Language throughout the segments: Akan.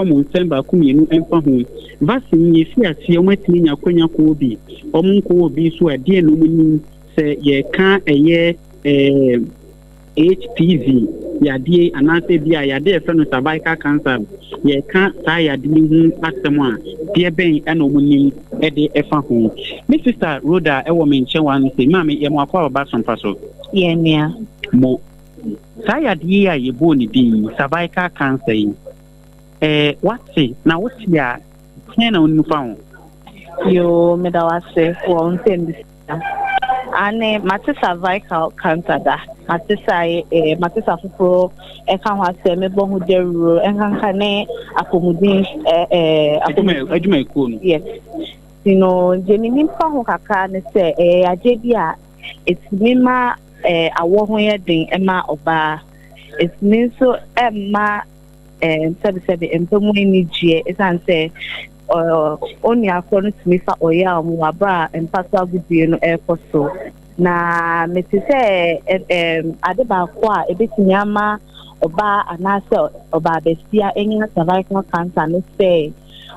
December Kuminu and Fahu. Vaccine is here, see Ometini Yakonya Kobi. Omunko so a dear lumin say ye can't a year HPV. Yadi and I say, dear, your friend of cervical cancer. Ye can't tie a dealing at someone. Dear Ben and Omuni at the Fahu. Mr. Rhoda, a woman, Chewan, say, Mammy, and Waka about some puzzle. Yeah, Mo. Tired year, you bony being cervical cancer. What's it? Now, what's your 10 on you found? You made our say for this. And Matis cervical cancer. Matis Afro, a can have semi bone with the rule and can accommodate yes. You know, Jenny Pahokaka say a Jabia. It's Mima a woman thing, Emma Oba. It's means so Emma. Said and so many G is answer only according to Mr. Oya Muabra and Pastor Augustine airport so. Na Mrs. Adepa kwa a bit Yama Oba and answer Oba Bestia any cervical cancer and say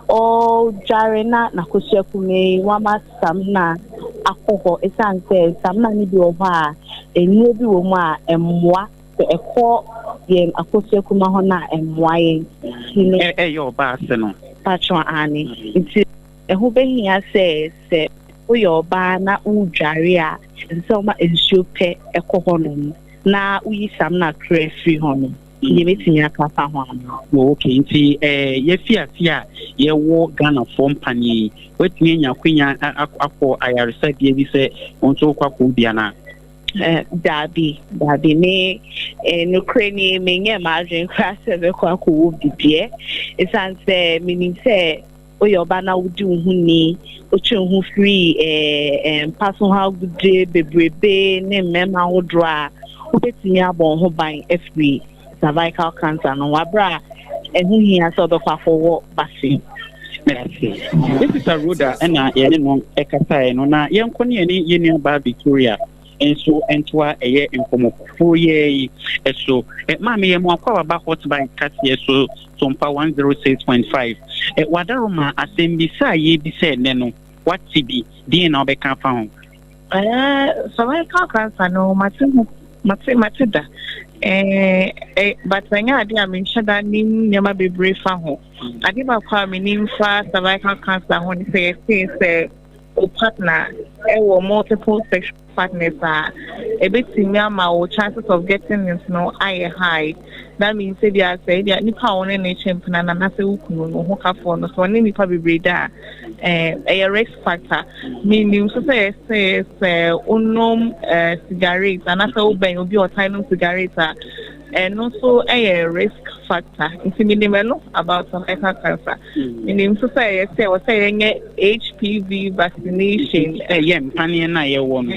oh Jarena Nakosua Kume Wama Samna Akoko is answer Samna Nibi Oba a new woman and moi a call. Akosua Kumahona and why your Barcelona. Patron Annie. It's a who be here says, your bana ujaria, and so much is you pay a cohonum. Now we some not crazy honum. You meet in your papa one. Okay, see, yes, ye war Ghana form panny. What mean your queen? I said, ye say, on so Diana. Darby me Ukraine me imagine crash the kwaku di dear. It's answer meaning say oh your banner would do huni who free person how good day baby name mema wo draw who betting ya bon who buying free cervical cancer no wabra and who he has other for vaccine. This is a Rhoda and I know Ekasai no na young Connie Union Bar Victoria. And so, and to a year in Como 4 years, so, Mammy, and more about what's by Cassia, so, Sompa 106.5. At Wadaroma, I send beside ye be said, Neno, what TB, dear now become found. So I can't know Matilda. But when I did, I mean, Shada Nim never be brave for home. I give up for me, Nim fast, cervical cancer, when you say, partner, multiple sexual partners are a bit similar, chances of getting this no high. That means they are saying they are nipa on any champion and I'm not saying no hoka for no so any nipa be breeder a risk factor. Meaning so say unknown cigarettes and after oben will be a tiny cigarette and also a risk factor. It's minimal about cervical cancer. Meaning so say was saying HPV vaccination. Yeah, Fanny and I won.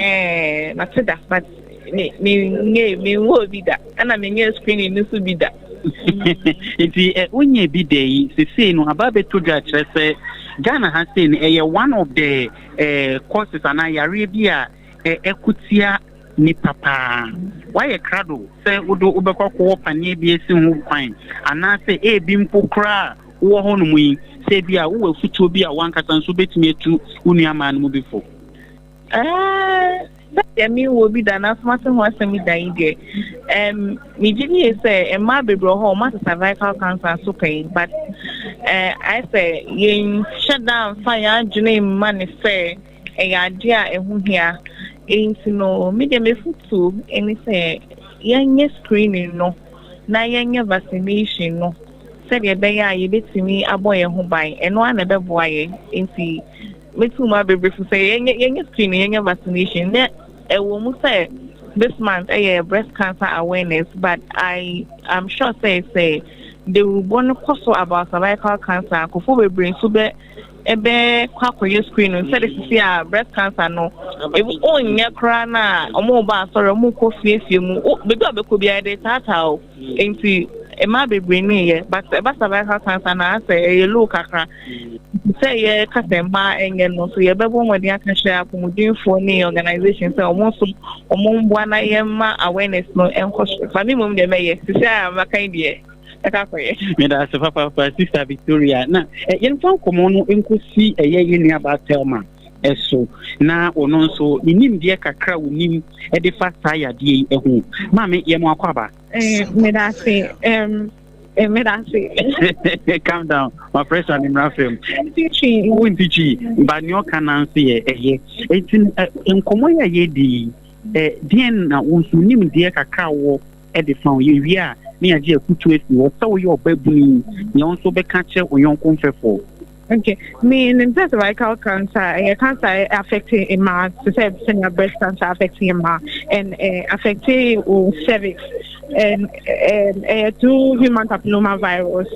Not that, but me will be that, and I mean, screening this will be that. It's when you be there, the same about the two judges. Ghana has seen one of the courses, and I Arabia, Ekutia ni papa. Why a cradle? Say, Udo Ubeko co op and be a single fine, and I say, a bimpo cra, who on we say, be a who will fit to be a one cat and so bet me to Uniaman movie for. That me will be done as much as once me dying there. Me didn't say a my baby home as cervical cancer so pain, but I say you shut down fire, you name money fair, a idea and who here ain't no medium food too, and say young screening no, na young vaccination no. Said your baby, you bet to me a boy who buy and one other boy in see. Me too, my baby, for say young screening, young vaccination. I will say this month a breast cancer awareness, but I'm sure say they will want to also about cervical cancer. Before we bring so be quack screen and said to see breast cancer no. It will only crana or more bad or more coffee because could be a data into a maybe bring but about cervical cancer and I say a look at say Kasemba and no so you better when they can share with for any organization so almost one awareness no and for me mum they may say I'm a kind Me da se papa sister Victoria na yen fa komo no enkosi ye nua ba Telma eso na ono nso inim de kakra unim e de fa saya de ehu ma me ye mo akwaba me da se calm down my friends and in rafem teaching but no can answer ye etin enkomo ye di den na unim de kakra wo e de fa ye wi a me age akutu esi wo so ye obabuni ye onso be ka che oyonko mfefo. Okay, me in terms of cervical cancer, cancer affecting my senior breast cancer affecting my and affecting cervix and through human papilloma virus.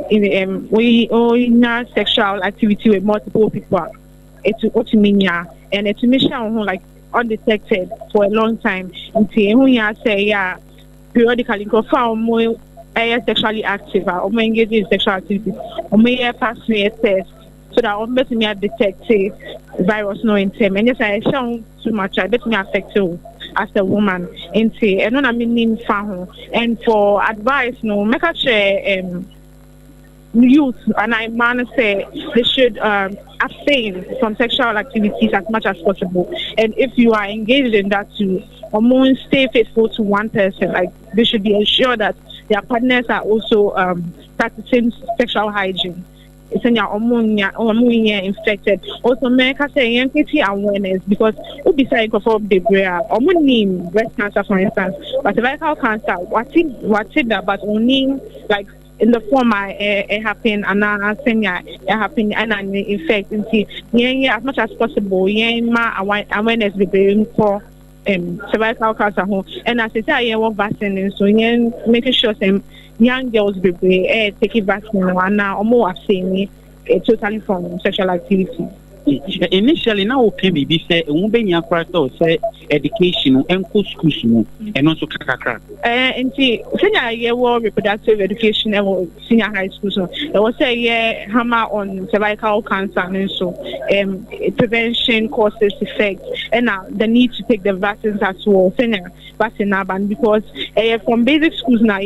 In we in sexual activity with multiple people. It's autoimmune and it's mission like undetected for a long time. Until we say periodically go more. Sexually active or engage in sexual activity or may pass me a test so that I'm better me detect virus no in them. And yes, I show too much, I bet me affect you as a woman in and when I mean and for advice no make a share youth and I man say they should abstain from sexual activities as much as possible, and if you are engaged in that too or stay faithful to one person, like they should be ensured that their partners are also practicing sexual hygiene. It's in your ammonia infected. Also, make us say awareness because we be saying for the breast cancer, for instance, but cervical cancer. What it that? But only like in the form it happen and it happen and infect. And as much as possible, awareness be bring for. Cervical cancer home and as I say I work vaccine so making sure some young girls be taking vaccine and now more abstaining totally from sexual activity. Initially now okay be say be say education and schools and also kakra senior reproductive education and senior high school so there was a hammer on cervical cancer and so prevention causes effect and now the need to take the vaccines as well senior vaccine because from basic schools now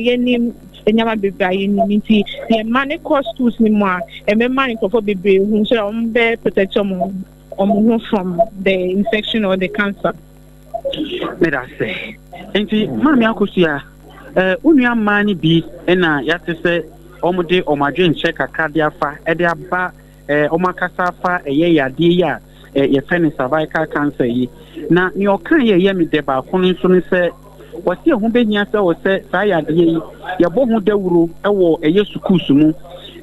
enyama bebre ni the money cost schools ni mo e me money for bebre hu so be protect from the infection or the cancer. Me da say enti mami Akosua unua mani bi na yate se omode omadwen check akadia fa e de aba omakasa fa eye yade ya ye fene cervical cancer yi na ni okan ye me de ba kono so ne se wasi hu be nya se wo se sa yade yi ye bo hu dawuro ewo eye sukusu mu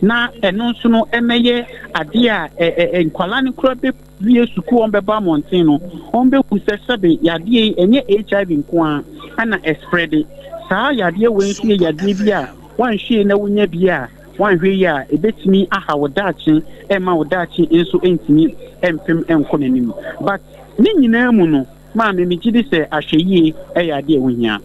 na eno nso no emeye ade a nkwala ne kura be wie suku on be ba mountain no on be ku se sebe yade enye HIV nko ana spread sa yade we nso yade bi a wan hwie na wonya bi a wan hwe ya ebetimi aha wodachi ema wodachi enso entimi empem enko nanim but ni nyina mu no ma me gidi se ahweye yade ehuhia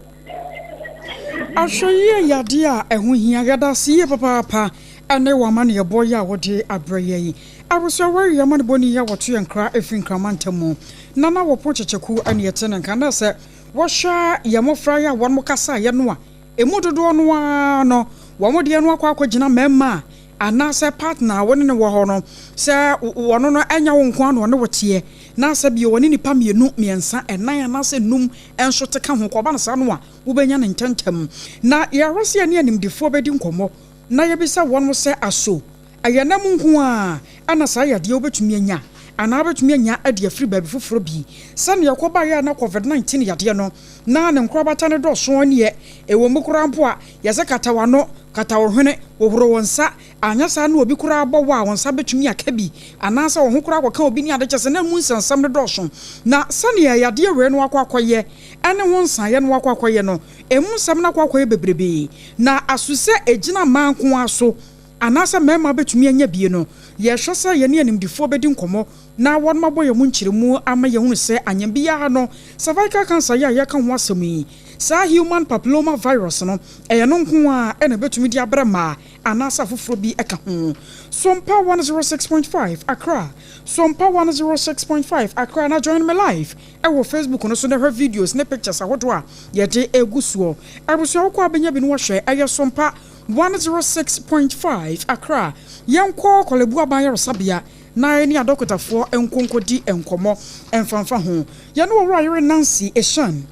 ahweye yade a ehuhia gada sie papa ane wa mane ye boy ya wode abreye yi abuso wari ya mane boni ya woto yankra efin kramantamu nana wo pochecheku ane yetene kana se wo hwa ya mofra ya won mokasa ye no a emu dodo no a no wo mode no akwa gina mema ana se partner woni ne wo ho no se wono no anya wo nko ano ne wotie na se bi woni nipa mienu miensa enan ana se num enso te ka ho ko ba na sa no a wo benya ne ntentem na ya rose ya ne animdifo bedi nkomo na ye bisa won mo se aso ayanam nko a ana sa ya de obetumi anya ana obetumi anya ade afri ba bi foforo bi sane yakoba ya na covid-19 yade no na ne nkrobata ne do so ne ewo mukura mpo a yese katawano katawohene wohoro wonsa anya sa na obi kura abɔ wa wonsa betumi aka bi ana sa wo ho kura akɔka obi ni ade kyese na mu nsansam ne do so na sane yade we no akɔkɔye ane wonsa ye no akɔkɔye no emu nsam na akɔkɔye bebrebe na asuse ejina manko aso anasa mema betumi anya bie no ye hwesa ye ne animdifo bedi nkomo na won mabo ye mu nkyiremu ama ye hunu se anyambia no cervical cancer ya ka ho asemi sa human papilloma virus no eye no nko a ena betumi di abrama anasa foforo bi eka ho Sompa 106.5 Accra Sompa 106.5 Accra na join me live ewo Facebook no so na her videos ne pictures ahodo a ye de egusuo abuso akwa benya bi no hwe eye Sompa 106.5 Accra. Yanko Kolebu Abayero Sabia. Na eni adokota fo enkonkodi enkomo emfanfa ho. Ya no wura Nancy Eshan.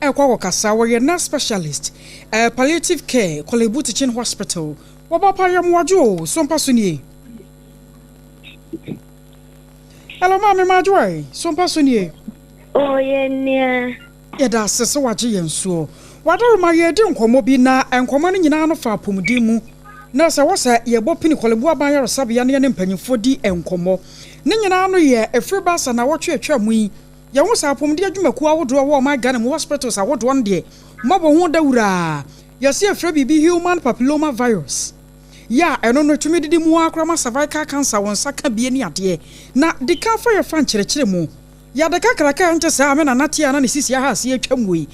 Ekwa wokasa wo ye nurse specialist. Palliative care Kolebu Teaching Hospital. Waba pa yam wajo Sompa Sunie. Hello mama Majoi, Sompa Sunie. Oh yeah. Yeda sese waje yensuo. Wadaro ma ye di nkomo bi na enkomo no nyina no fa pomudi mu. Na se wo se ye bo pini Kolebu Abayero Sabia ne mpanyimfo di enkomo. Ne nyina no ye efri basa na wotwe atwa mu yi. Ye wo sa pomudi adwumaku awodo wo ma Ghana mu hospitals awodo nde. Mabo ho dawura. Ye se efri bibi human papilloma virus. Ya eno no tumi didi mu akrama cervical cancer won saka bie ni ade na de ka fa ye fan kyerɛkyerɛ mu ya de ka kraka nche sa ame na natia na ne sisi ha se atwam wi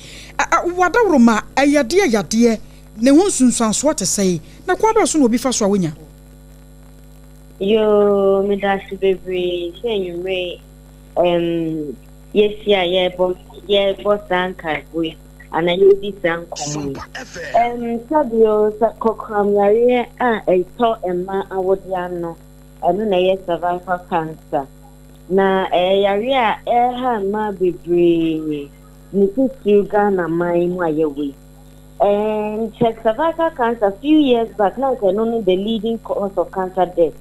wadawro ma ayade ne ho sunsanso te sei na kwa ba so no bi fa so awonya yo me da se bebre senyume yes ya ye bo sanka we ana yodi sankomo sabio sakokram yare eto emma awodia no eno na ye cervical cancer na yare ha ma bebre ni kusuga na mai mu ayewe cervical cancer few years back now no the leading cause of cancer death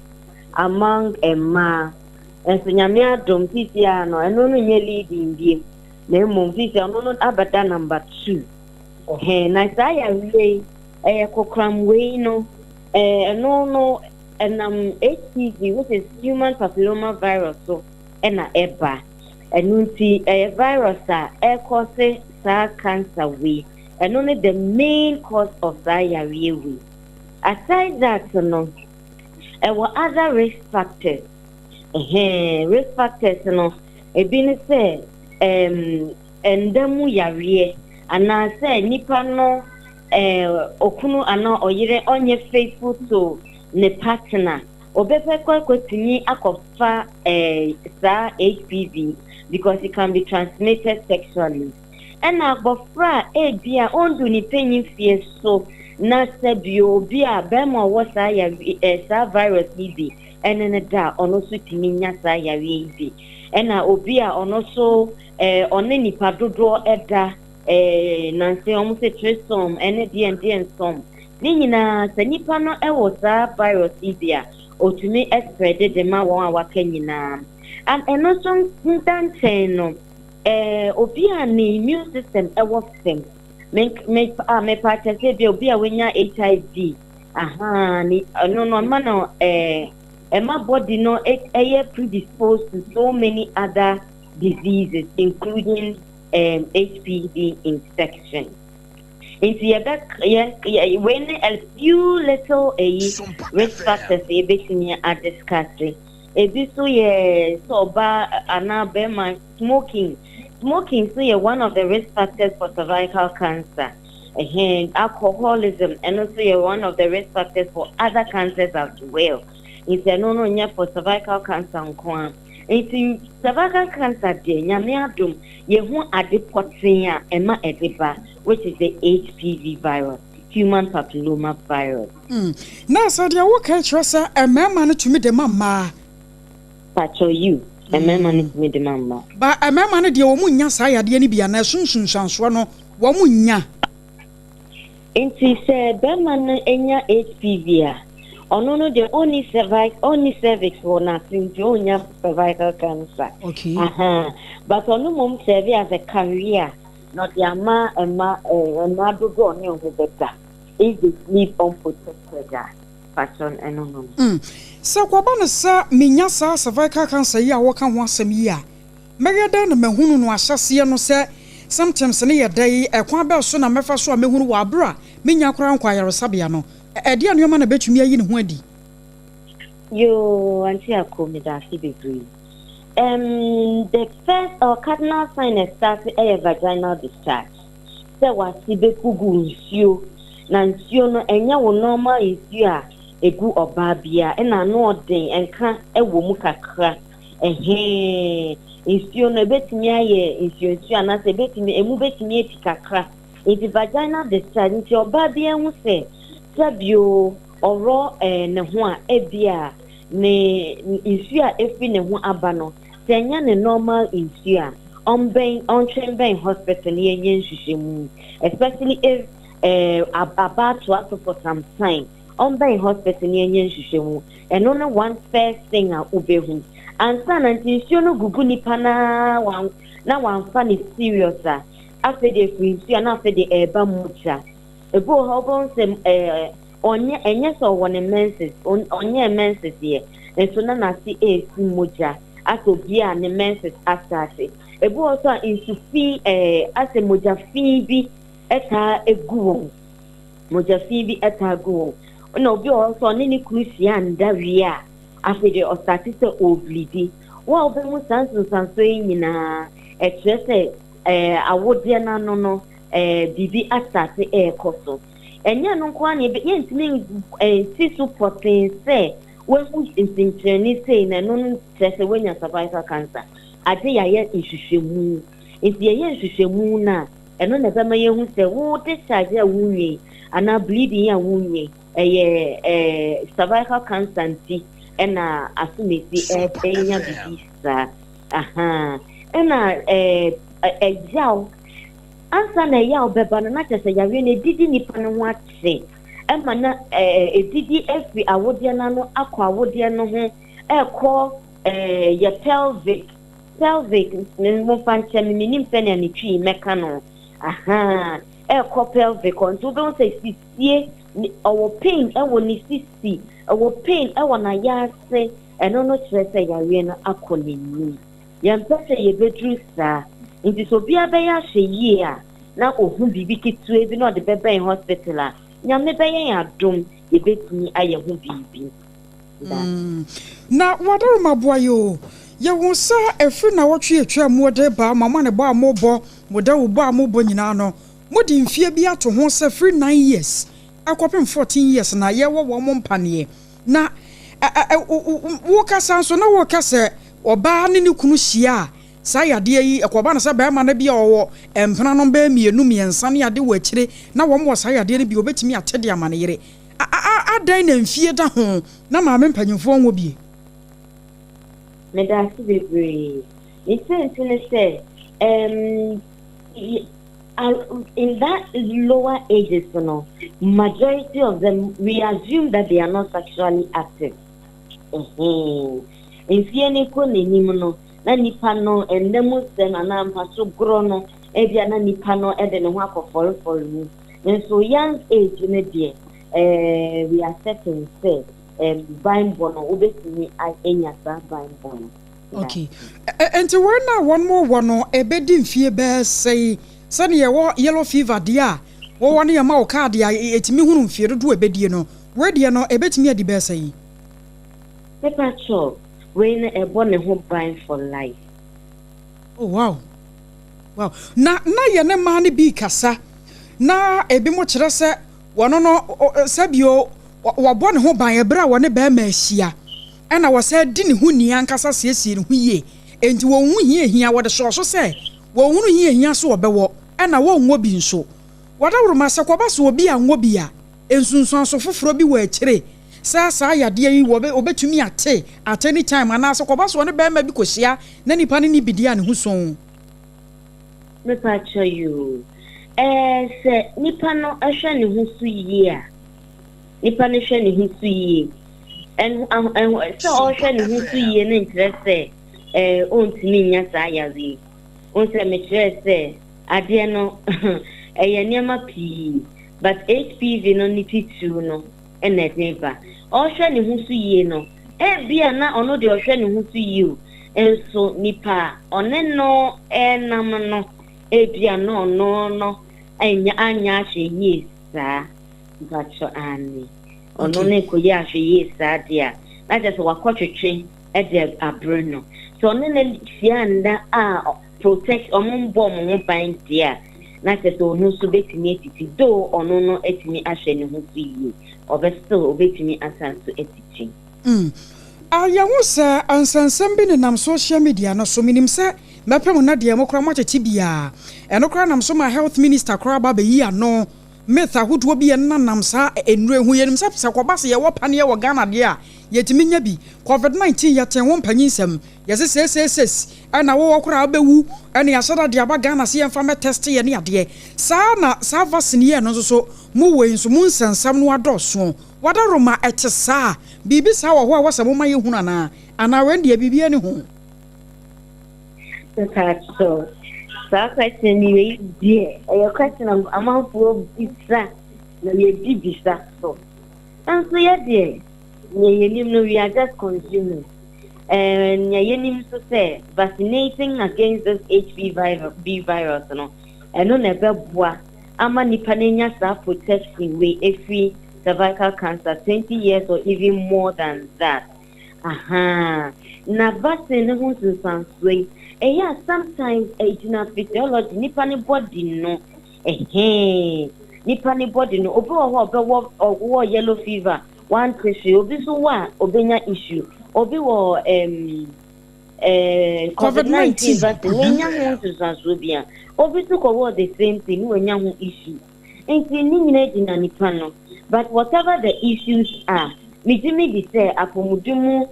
among emma nyame adom tisia no eno no nye leading bi na mumvisi ono abada number 2 na saya we kokram we no no HPV which is human papilloma virus so na eba enunti virus cause sa cancer we no the main cause of saya we aside that no what other risk factors no ebi ni say endemu yare ana say nipa no okunu ana oyire onye faithful to ne partner obepe kwatini akofa sa HPV because it can be transmitted sexually and abofra bia ondu ni penyin fie so na sebio bia bema wo sa ya sa virus bi enene da ono so timi nya sa ya bi ena obia ono so one nipa dodo eda nanse omo se tresom ene dn som ni nyina se nipa no ewo sa virus ibia otumi spread de ma won awaka nyina and eno so ntanten no obia ni immune system ewo system me partake bi obia wenya HIV ni no man my body no predisposed to so many other diseases including HPV infection. When a few little risk factors are discussed, smoking is one of the risk factors for cervical cancer. Alcoholism and also one of the risk factors for other cancers as well. It's no for cervical cancer. It's cervical cancer de nyame adom ye hu Adepa ema Adepa, which is the HPV virus, human papilloma virus. Na so dia wo ka trasa emema no tumi de mama pacho you emema no tumi de mama ba emema no de wo munya sa yade ni bia na sunsunsanso no wo munya enti se be man enya HPV a ono no the only cervix for nothing to onya cervical cancer. Okay. But ono mom serve as a career, not the ama do go on you better. If they sleep unprotected, fashion and no. So kwabana sa minya sa cervical cancer ya wo kan ho asem yi a. Megeda na mahunu no ahyase no se sometimes ne ye dai ekwan be so na mefa so a mehunu wa abra minya kora nkwa yaresabia no. Edi anoma na betumi ayi ne ho adi. Yo anti akomi da fi bebre. The first or cardinal sign is start a vaginal discharge. Se wasi be kugu nsuo na nsuo no enya wo normal nsuo a egu oba bia e na no odin enka ewo mu kakra nsuo no betumi aye nsuo na se betumi emu betumi eti kakra. It vaginal discharge nti oba bia hu se sabio oro ne ho a ebia ne nsu a efi ne ho aba no senya ne normal nsu a on train ben hospital ne yen hwehwemu especially if about to ask for some time on ben hospital ne yen hwehwemu and only one first thing a ubehu and san nsu no gugu nipa na wan funny serious a after the free nsu na after the eba mucha ebo ho sem onye enye so won menses onye menses ye enso na si esi moja aso bia ne menses asase ebu also into fi ase moja fi bi eta eguo moja fi bi eta guo na obi also ni crucia nda wia afede o statise oblidi wa obi mu sanso nyina etrese awodie na no bibi asase ekoso enya no kwa na ebe yentimi si supporting say when we intentionally say na no stress when you cervical cancer ade ya ye nhwehwemu enti ye nhwehwemu na eno na bema ye hu se wo discharge a wunwe ana bleeding a wunwe cervical cancer nti ena asumeti enya bibisa aha ena ejaw ansa na ya obeba na chese ya we ne didi nipa no wache ema na edidi efi awodie na no akwa awodie no ho ekọ ya pelvic ne mo fanche minim pene ni twi meka no aha ekọ pelvic on to don say sisie our pain ewo ni sisi our pain ewo na ya se eno no chese ya we no akonini ya mpese ye bedru sa nti so bia be ya hye a na ohun bibi kitue bi na de bebe in hospital a nyame be ya adom ye betumi aye hu bibi na wadaro maboayo ye wonsa efri na wotwe atwa mu de ba mama ne ba mobo moda wo ba mobo nyina no modi mfie bi ato ho se free 9 years akopem 14 years na ye wo mo mpane na wo kasa so na wo kasa oba ne kunu hia sa yade yi ekoba na sa ba ma na bia owo empena no ba mienu miensa ne yade wo akire na wo mo sa yade ne bi obetimi atede amane yere adan na mfie da ho na ma me mpanyimfo nwo bie me da si bebre it's say in that lower ages majority of them we assume that they are not sexually active in fiene ko ne nimuno na nipa no endemu se na na mpaso gro no ebia na nipa no ede ne ho akofol mu and so young age ne die we are certain say Bible no obetimi anya sa Bible no okay and to one more no ebedi mfie be say sani ye wo yellow fever dia wo woni ya ma o card ya etimi hunu mfie do ebedie no we no ebetimi adi be say paper chop when a born a home buying for life. Oh wow. Na ye ne ma ne bi kasa. Na ebi mo kire se wono no sabio wa born ho ban ebra wo ne ba ma ahia. E na wo se di ne hu ni ankasa siesie ne hu yie. Enti wo hu hia wo de so se wo hu hia so obewo. E na wo nwo bi nso. Wada wuruma se kwa ba so obi a nwo bi a ensunsun so foforo bi wa akire. Sa yade yi obetumi ate at any time ana so koba so ne be ma bi kohia na nipa ne bidia ne huson me pa cho you se nipa no ahwe ne husu yi a nipa ne hwe ne husu yi en so ahwe ne husu yi ne interest ontimi nya sa yazi on se me interest ade no eye niama pi but HPV no nititu no ene never ohwe ne husu yi no bia na ono de ohwe ne husu yi enso nipa one no enam no bia no anya hwe yi sa bacho ani ono ne ko ya hwe yi sa dia na just wakotwetwe de abreno so ono ne fianda protect omumbo mo ban dia na just ono so betimi etiti do ono no etimi ahwe ne husu yi obesto obetimi asanso etichi ya wosa ansansam bi ne nam social media no so minim se mepem na de mokra ma tete bia enokra nam so ma health minister kra ba yi ano myth ahodoɔ bi nanam saa enure hu yenim sɛ kwaba se ye wo pane ye wo Ghana de a yetimi nya bi COVID-19 yɛten wo mpanyinsɛm yɛse seseses ana wo kora abewu ɛne yɛhyɛda de aba Ghana se yɛmfa me test ye ne adeɛ saa na saa vaccine ye no so mu wei nso mu nsensam no adɔso wada roma ɛte saa bibi saa wɔ ho a wɔsɛ mo ma ye hunu ana wɛnde bibi ani ho so that question is dear. Your question of amount for bisa, na ye bisa so. And so yeah dear, we are just consumers. And ye to say vaccinating against this HPV virus, no. And no never boa. Ama nipanenya sa protection we every cervical cancer 20 years or even more than that. Aha. Na vaccine no to sanswe. Yeah, sometimes it's in a physiology, nipa body no. Nipa body no. Obi yellow fever, one tissue, obi so one, obenya issue. Obi wo COVID-19 vaccine, when young to Sansubia. Obi so go the same thing when young issue. And in a nipa no. But whatever the issues are, me di say apomudumu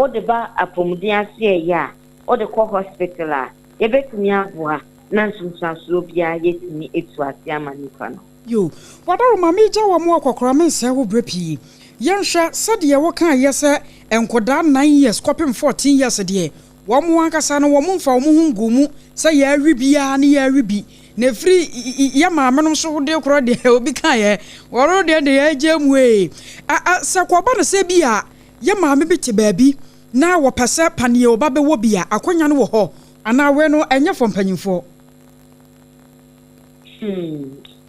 Adepa apomudia se ya o de ko hospital a ye betumi aboa na nsunsuaso bia yetumi etu ase amanipa no yo wadaro mama gya wo mo akokora me se wo brepi yenhwe sade ye wo kan ye se enkoda 9 years kopim 14 years de wo mo ankasa no wo mo mfa wo mo hungumu se ya awi bia na ya awi bi na free ya maame no so de kro de obi kan ye woro de ya gyamu se kwaba no se bia ya maame bi te baabi na wo pese pane oba be wo bia akonya no wo ho ana we no enye fo mpanyimfo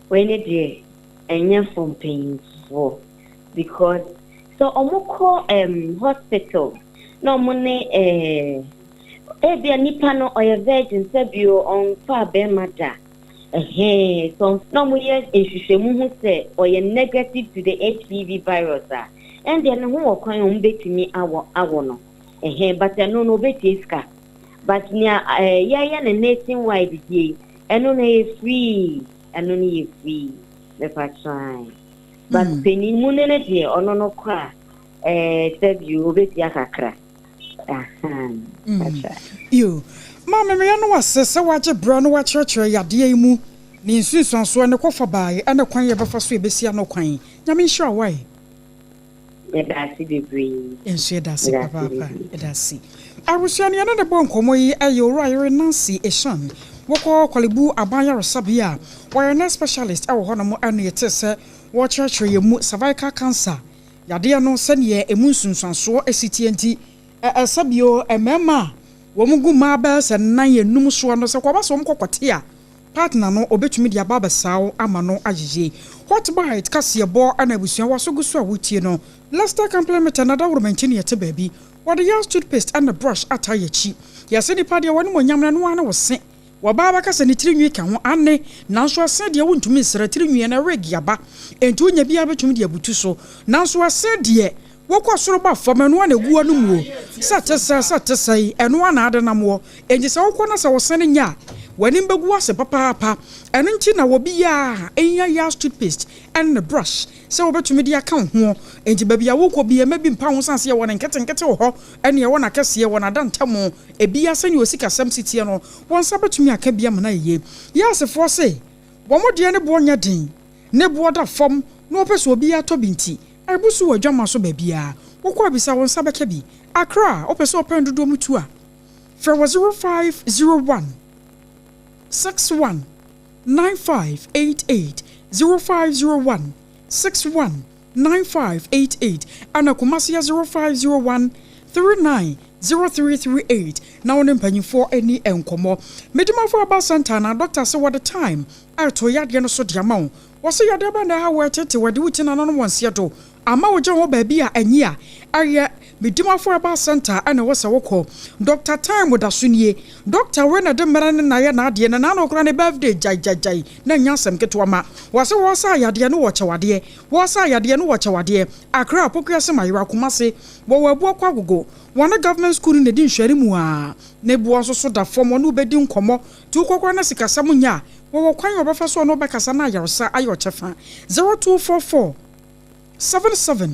when it dey enye fo mpanyimfo because so omoko hospital no money bia nipa no oye virgin sebio on fa be mada so no mo ye ehwehwemu hu se oye negative to the HPV virus and then who kwan betimi awo no but no betiska but nia ya na nationwide die eno na free the try but peni munene die ono no kwa said you beti akakra you mama me no wasese waje bra no wa churchere yade mu ni nsunsunso ne kofa bae ene kwan ye befa so ebesia no kwan nyame sure why Edasi degree. Edasi papa. Edasi. Arusiani ana de bon komo yi ayo Royal Nancy Eshan. Woko kwalibu abanya resabia. Wire specialist awo hono mo anu yete se wo church mu cervical cancer. Yade no sene emu sunsanso esitienti sabio emema wo mugu ma ba se nan ye num so no se kwaba so mkokwate a partner no obetumi dia baba sawo ama no agyeje what bite kase bo ana busua wasoguso a wutie no Lester compliment another woman chini yete baby what the young toothpaste and the brush atayechi yase ni pade woni mo nyamna no ana wo se wo baba kase ni tirinwi ka ho ane nanso ase de wontumi sra tirinwi na regi aba entu nya bia betumi de abutu so nanso ase de wokɔ soro ba famanu na guwa no mu satesai eno ana ade na mo enje se wokɔ na se wo sene nya wani mbegu ase papa eno nti na wo bia enya ya toothpaste and the brush se wo betumi de aka ho enje ba bia wokɔ bia mabi mpa ho sanse ye wona nkete ho ene ye wona kase ye wona dantamo e bia sene osika sam sitie no won sa betumi aka bia mana ye ya asefo se wo modie ne bo nya din ne bo da fam no opeso obi ato binti Abusu wajama so babia wokɔ abisa won sabeka bi Accra opeso open dodo mutu a for 0501 61 9588 0501 61 9588 ana Kumasi 0501 39 0338 na wonem panyifo ani enkomo medimafo aba center na doctor say what the time ato yade no so diama wo se yade ba na ha wo tete wade wuti na no wonse do ama wo je ho ba bi a anyi a aye medimafo aba center ana wo se wokɔ doctor time da sunie doctor we na de mera ne na ye na ade na na okra ne birthday jai na nyasem keto ma wo se wo sa yade no wo kyewade wo sa yade no wo kyewade Akra apokua se mayira Kumasi wo wabu akwa agogo wana government school ne din hware mu a ne bo so da fom no bedi nkomo tu kokora na sikasam nya wo kwan obefa so no bekasa na ayarsa ayo chefa 0244 77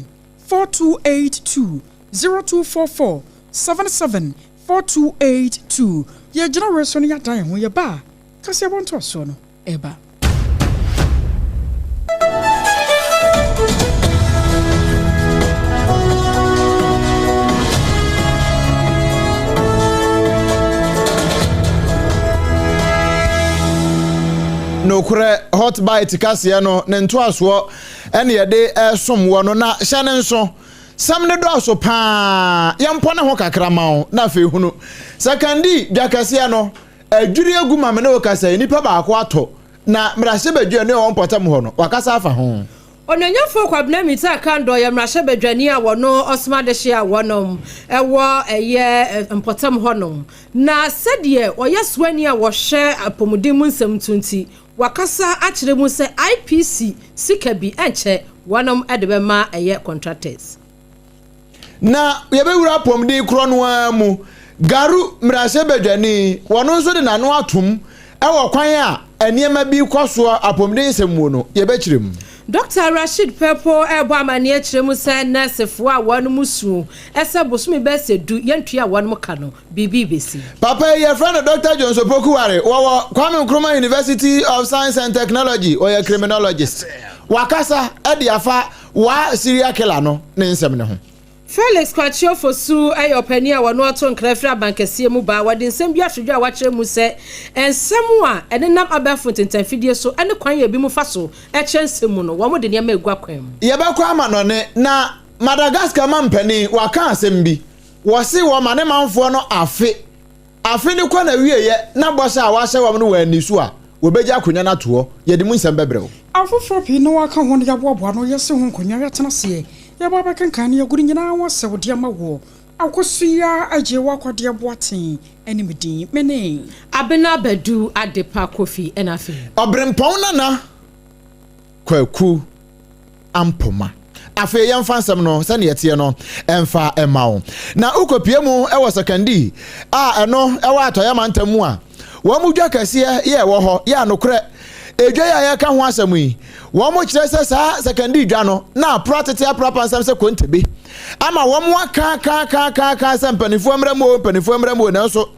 4282 0244 77 4282 ye jina we so no ya dan ho ye ba kasi e wonto so no eba no kure hot bite kase no ne nto aso ene ye de som wo no na hyane nso sam ne do aso pa yempo ne ho kakra ma wo na fe hunu sakandi dwakase no adwiri egu ma me ne wo kase nipa ba akwa ato na mrahye badwa ne won potam ho no wakasa afa ho onanyafo kwabna mita kando ya mrahye badwani a wono osmade hye a wonom ewo eye mpotam ho no na sedie oyeswani a wo hye apomudin nsem 20 wakasa akire mu se IPC sikabi enche wonom edebema eye contractors na yebewura apomudin kro no amu garu mrahye badwani wono nso de nano atom ewo kwan a eniema bi kwaso apomudin nsem no yebekire mu Dr. Rashid Pepo ebo amani akire mu se nursefo a wonu musu ese bosumi be se du yentua wonu ka no bibi besi papa your friend Dr. Johnson Pokuware wo Kwame Nkrumah University of Science and Technology or a criminologist wakasa ediafa wa serial killer no ne nsem ne ho Felix Kwachio fosu ayopani a wono ato nkrafra bankesie mu ba wade nsem bi ahwedwa a wakire mu se ensem a ene nam abafo tentanfidie so ene kwan ya bi mu faso eche nsem no wo mo de ne ma egua kwan mu ye ba kwa ma no ne na Madagascar mampani waka asem bi wo se wo ma ne manfo no afe ne kwa na wieye na bosha a wahye wo no wanisu a wo beja akonya na to ye de mu nsem bebrɛw afoforo pi no waka ho ne yaboabo no yese ho nkonya yetena se ya baba kankan ya guri nyina wo se wo de ma wo Akosua Agyeiwaa kwade boaten animdin mene ABENA badu Adepa kofi enafi Obrempong nana kwaku ampoma afi yemfa nsem no sane yete no emfa emawo na ukopie mu ewo sekandi a eno ewo atoya mantamu a wo mu dwa kase ye wo ho ya nokre edwa ya ka ho asemu yi wo mo kire se sa sekandi dwa no na pratete aprapa nsem se kontebe ama wo mo ka sempanifo amramo na so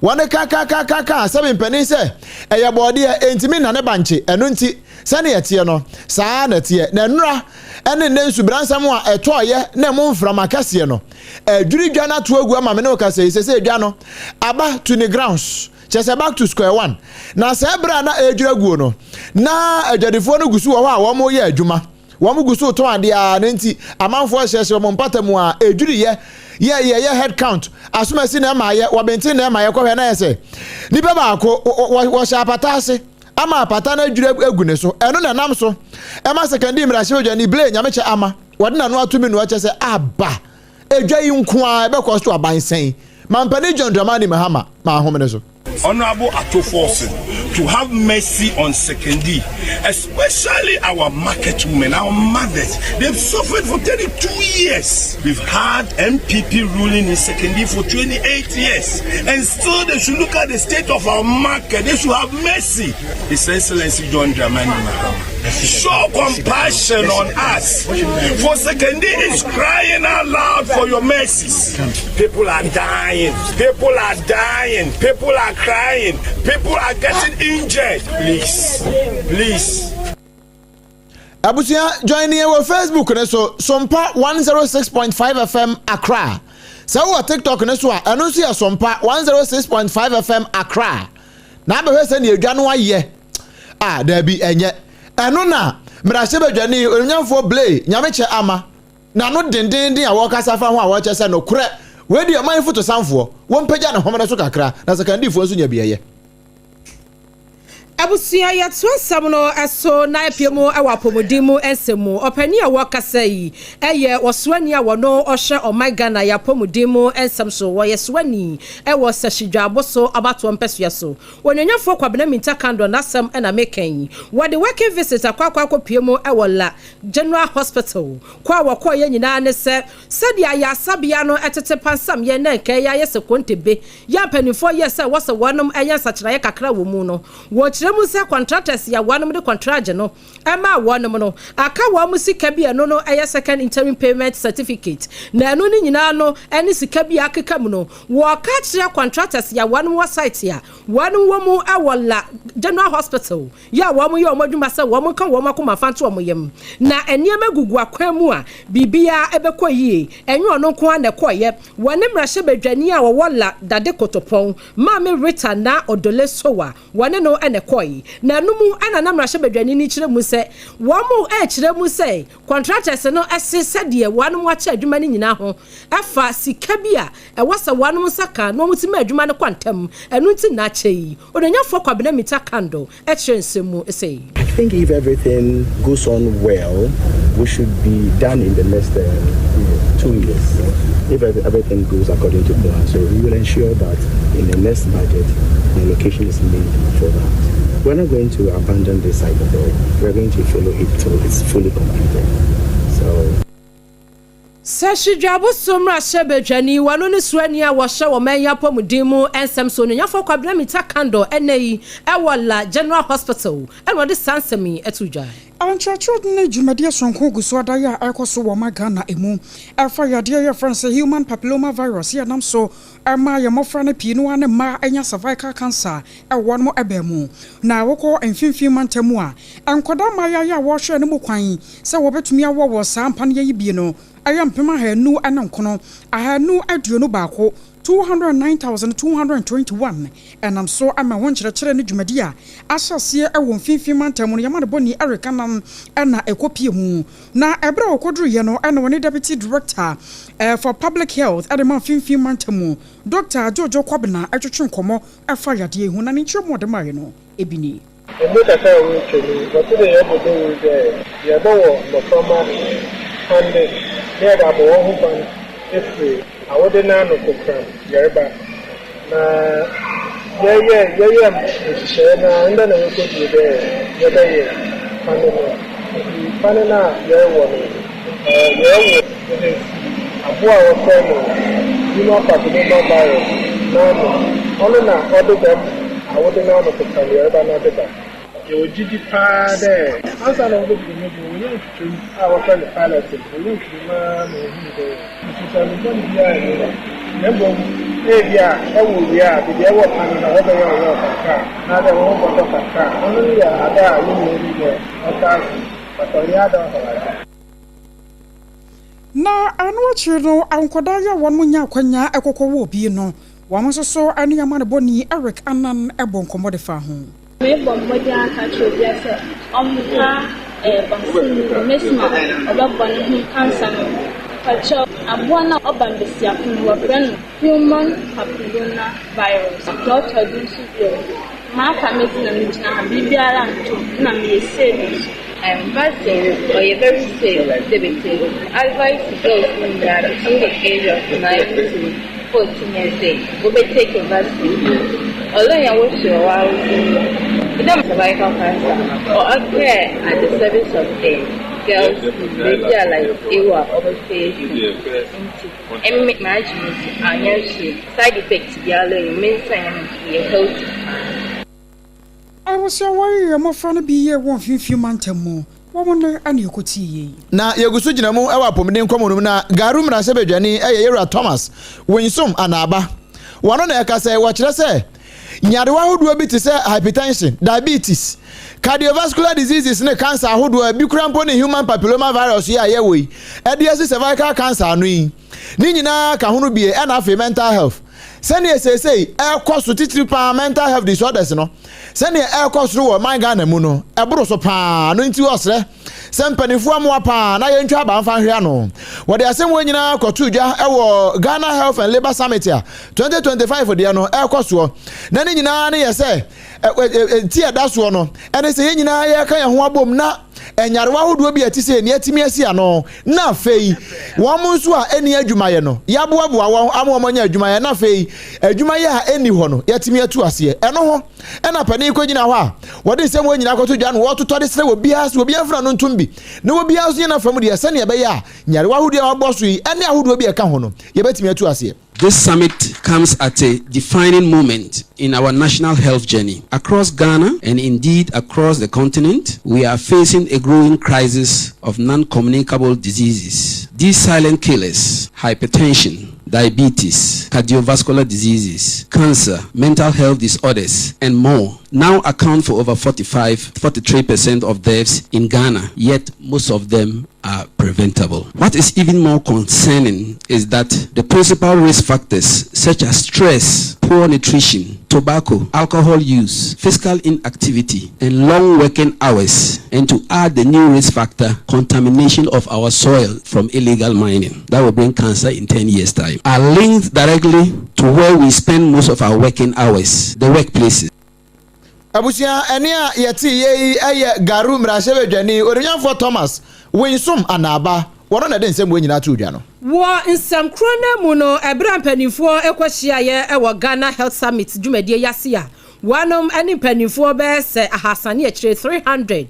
wone ka sempani se eye bode entimi na ne banche eno nti sane yete no saa na tie na nura ene nensu bransam a etoye na mo mframa kase no adwiri dwa na to agu ama me ne okase se dwa no aba to the grounds chese back to square one na sebra na adwira guo no na adwadifo no gusu wo a wo mo ye adwuma wo mo gusu to ade a nti amanfo hyehye mo mpatamu a adwiri ye head count asumasi na ma ye wo benti na ma ye kwohwe na yese nipa ba ko wo sha patase ama pata na adwira agu ne so eno na nam so e ma second imrahye odwani ble nyameche ama wode na no atumi no chese aba edwa yi nko a e be kosto abansen mampani John Dramani Mahama ma homene so Honorable Atofos to have mercy on Sekendi, especially our market women, our mothers. They've suffered for 32 years. We've had MPP ruling in Sekendi for 28 years. And still they should look at the state of our market. They should have mercy. His Excellency John Dramani Mahama, show compassion on us. For Sekendi is crying out loud for your mercies. People are dying. People are dying. People are crying. People are getting injured. Please. Abusia joining our Facebook ne so Sompa 106.5 FM Accra. So our TikTok ne so anu so Sompa 106.5 FM Accra. Na be hwese ne adwa no aye. Da bi enye. Eno na mrahye badwani onyamfo blay nyameche ama. Na no dendenden a wo kasa fa ho a wo chese no kure. We di aman foto sanfo won pagya na homene so kakra na sekandifo nso nya bieye Abusia ya tuasam no eso na epiemu awapomodimu ensemu opani a wakasa yi eye oswani a wono ohye omagana ya pomodimu ensem so wo yeswani ewo sashidwabo so abato mpesua so wonyanyafo kwabena minta kando nasem na mekan wode working visit akwa piemu ewo la General Hospital kwa wakọ ye nyina ne se sadia ya sabia no etete pansam ye na nke ya yesekontebe ya panifo ye se wo se wonom enya sachira ye kakra wo mu no wo kyerɛ mu sɛ contractors ya wanom de contract no ɛma wanom no aka wa mu sika bi no no ɛyɛ second interim payment certificate na ɛno ni nyinaa no ɛne sika bi akeka mu no wɔ ka kyerɛ contractors ya wanom wa site ya wanom wɔ mu ɛwɔ la general hospital ya wɔ mu yɛ ɔmo adwuma sɛ wɔ mu ka wɔ mu akoma fanto ɔmo yam na ɛnneɛma gugu akwan mu a bibia ɛbɛkɔ yie ɛnwe ɔno nko a na ɛkɔyɛ wɔne mmarahyɛ badwani a wɔwɔ la dade kotopɔn maame Rita na odole sowa wɔne no ɛna ɛkɔyi na no mu ɛna na mmarahyɛ badwani ni kyerɛ mu sɛ wɔn mu ɛkyerɛ mu sɛ contractors no ɛse sɛdeɛ wɔn mu akyɛ adwuma no nyinaa ho ɛfa sika bi a ɛwɔ sɛ wɔn mu saka na wɔn ti ma adwuma no kwantam ɛno nti na akyɛ yi odanyafo kwabena mita kando ɛkyerɛ nsɛm mu ɛsɛ I think if everything goes on well, we should be done in the next 2 years. If everything goes according to plan, so we will ensure that in the next budget, the allocation is made for that. We're not going to abandon this site at all. We're going to follow it till it's fully completed. So. Sashi Jabo Sumra Shebejani, one on the Swenia was show a man Yapomudimu and Samson and Yafo Kwablamita Kando, NAE, Awala General Hospital, and what is Sansami Etuja. Anchachudne Jumadia Sonko Guswadaya Akosua Magana emu Afaya dear friends human papilloma virus ya namso Amaya mofrane pino and ma enya cervical cancer one more abemu na woko enfimfi mantemua ankoda maya ya washe ne mukwan se wobetumi awo sampan ye bino ayam pema hanu anankono ahanu aduonu baako 209,221 and I'm so I'm a one chere ne dwumadia asase e won finfin mantam no yamade boni Erica nam na ekopie mu na ebra okodru ye no na woni deputy director for public health Adema finfin mantam Dr. Jojo Kwabena atwetwe nkomo afa yade hu na ne nkyeremo de maye no ebini Emeka ka wo twemi but the ebodo wo there ye bo no former and there da bo ho ban efre awode na no kokran yereba na ye share na nda na wo ko di de ye da ye panena ye wo no abo a wo ko no you know pa de no buy no ono na odo dem awode na no kokran yereba na de da you did there. As I know, we don't our friend pilot, we don't man, na anwachiri no ankodaya won munya kwanya ekokowo bi no wamososo ane amane boni Eric anan ebon komodefa ho me bom moja ka chobia se omka vaccine mesma obabon hu cancer no pacho abona obambesia kun wo friend human papilloma virus doctor dusu bio ma ka medina ntina bibiara nto na me say vaccine or a very safe activity. Advice goes in that in the age of 9 to 14 years old, we may take a vaccine. Although you wish to allow without cervical cancer or care at the service of girls who are like AWA overstay and make management and side effects be allowing maintain healthy. I was away a more funny be here 150 mantemo. Woman and you could see. Na Yagusu Jinamu, our Pomidin Common, Garum Rasabejani, Yera Thomas, when some anaba. One on the say, what I say? Nyadwa who do a bit to say hypertension, diabetes, cardiovascular diseases, and cancer, who do a big crampon human papilloma virus, here, we. ADS cervical cancer, Nina Kahunu be an mental health. Send say air cost to teach mental health disorders no send air cost through my Ghana muno ebro so pa no nti osre sem panifo amwa pa na ye ntwa ba mfa hwe no what they are saying when nyina kotu dwa ewo Ghana Health and Labour Summit 2025 de no air cost wo na ne nyina ne ye say ti adaso no ene say nyina ye kan ye ho abom na enyarewa hodo bi atise ne atimi asi ano na fei wo mo nso a eni adwumaye no yaboaboa wo amomanya adwumaye na fei adwumaye ha eni ho no yatimi atu ase eno ho ena pani ko nyina ho a wode sem wo nyina koto dwa no wo totode sere obi afra no ntumbi ne obi aso nyina fam de sene be ya nyarewa hodo a wabo so yi ene ahodo bi eka ho no ye betimi atu ase This summit comes at a defining moment in our national health journey. Across Ghana and indeed across the continent, we are facing a growing crisis of non-communicable diseases. These silent killers, hypertension, diabetes, cardiovascular diseases, cancer, mental health disorders, and more now account for over 43% of deaths in Ghana, yet most of them are preventable. What is even more concerning is that the principal risk factors such as stress, poor nutrition, tobacco, alcohol use, physical inactivity, and long working hours, and to add the new risk factor, contamination of our soil from illegal mining, that will bring cancer in 10 years' time, are linked directly to where we spend most of our working hours, the workplaces. Abusia enia yeti ye garu mrashebe dwani orenyanfo Thomas winsum anaba wono na den nsem wenyina tu dwa no wo nsem krona mu no ebra mpanifo ekohia ye ewo Ghana Health Summit dwumadie yase a wanom ani mpanifo be se ahasane a kire 300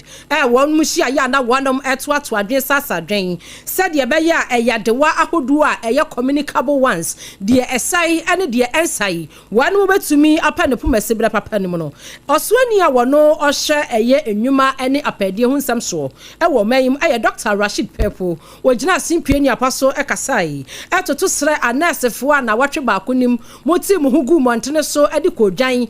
won mu hia ya na wanom etoato adwen sasadwen said ye be ya eyadewa ahodu a eye communicable ones de esai ane de ensai wanom betumi apane pomesebra papa nim no oswani a wono ohye eye enwuma ane apade hu nsam so ewo mayim eye Dr. Rashid Pepo wogina simpie ni apaso ekasai etoto sre anesefo a na watwe ba konim moti mu hugu montene so ade kodwan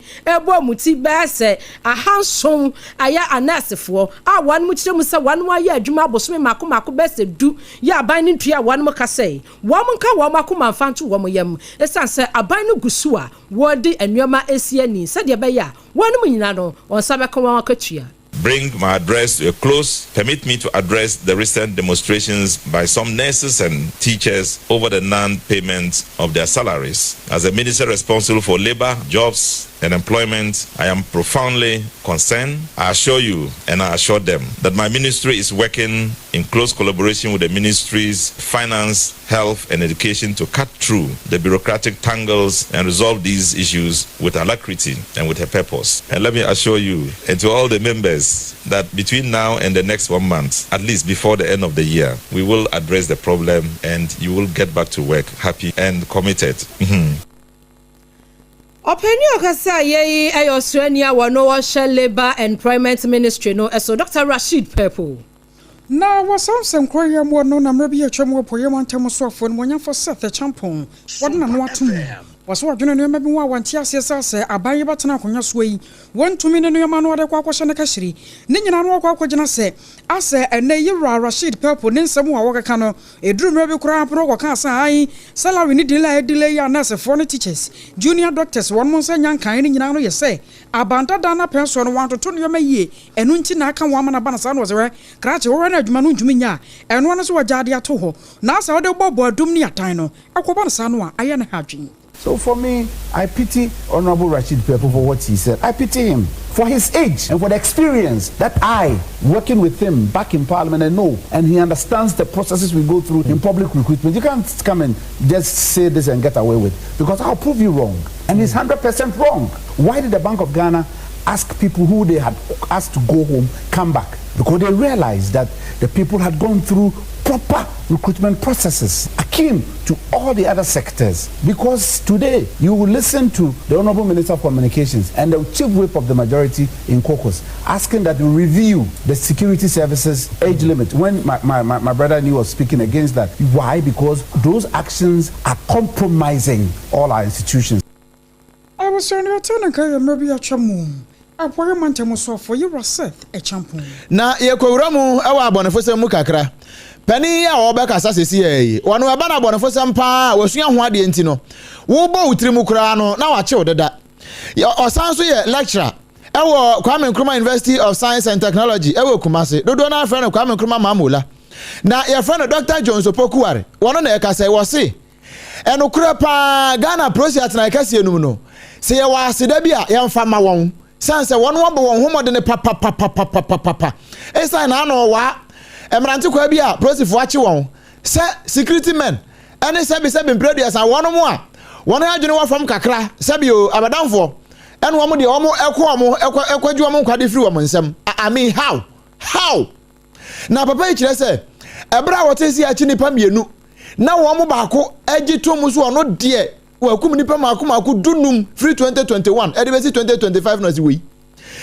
muti bese ahanson aya anasefo a wan mu kire mu se wan mu aya adwuma bosome mako bese du ya aban ni ntua wan mu kasai wan mu nka wan makoma mfanto wan mu yam esanse aban no gusu a wodi anuama esie ni se de be ya wan mu nyina no on sabe ka wan akatua. Bring my address to a close. Permit me to address the recent demonstrations by some nurses and teachers over the non-payment of their salaries. As a minister responsible for labor, jobs, and employment, I am profoundly concerned. I assure you and I assure them that my ministry is working in close collaboration with the ministries finance, health, and education to cut through the bureaucratic tangles and resolve these issues with alacrity and with a purpose. And let me assure you and to all the members that between now and the next 1 month, at least before the end of the year, we will address the problem and you will get back to work happy and committed. Openi okasa ye Australia wono washe labor and employment ministry no eso Dr. Rashid Pepo. Na wasam kroya mo no na mrabi atwam opoye montem so afo no nyafo set the champion wodna no atum waso adwene no mabi wa wanti asese se abaye batena akonya so yi wontumi ne no ma no de kwa kwhye ne kahiri ne nyina no kwa kwagina se ase ene yira Rashid Pepo ne nsem wa wokaka no eduru mrabi kura pro kwa kan sa ai salary ni delay ya nurse for ne teachers junior doctors won mo se nyankan ne nyina no ye se abanta dana penso no wanto to no yie enu nti na aka wa mana bana sa no ze krache wo na adwuma no ntumi nya enu no so wajade ato ho na asa wo de bobo adum ni atan no akoba na sa no a aye na hadwen. So for me, I pity Honorable Rashid Pepo for what he said. I pity him for his age and for the experience that I, working with him back in Parliament, I know, and he understands the processes we go through in public recruitment. You can't come and just say this and get away with it, because I'll prove you wrong. And he's 100% wrong. Why did the Bank of Ghana ask people who they had asked to go home come back? Because they realized that the people had gone through proper recruitment processes akin to all the other sectors. Because today you will listen to the Honorable Minister of Communications and the Chief Whip of the majority in caucus asking that we review the security services age limit. When my brother Ni was speaking against that. Why? Because those actions are compromising all our institutions. I was saying maybe a chamu. Apoye montem so for you Seth a champion. Na ye kwura mu ewa abonefo sem mu kakra. Pani ya obeka sasesi yi. Wonu aba na abonefo sem pa wasua ho ade enti no. Wo bo utiri mu kura no na wache odeda. Osan so ye lecturer. Ewo Kwame Nkrumah University of Science and Technology ewo Kumasi. Dodo na friend Kwame Nkrumah Mamula. Na ye friend Dr. John Sopokuare. Wono na ye ka say wo se. Eno kura pa Ghana process na kase enum no. Se ye wa aseda bia ye mfa ma won. Sanse won wo won homode ne papa esa na no wa emrante kwa bia prosifo achi won se security men ene se be impredious an won mo a won adwene wa fam kakra se bi o abadamfo ene wo mo de wo mo ekwadju wo mo nkwade free wo mo nsem. I mean how na papa ikire se ebra wotesi achi nipa mienu na wo mo baako agi to mu so ono de wakum nipa maku dunum free 2021 edebesi 2025 no we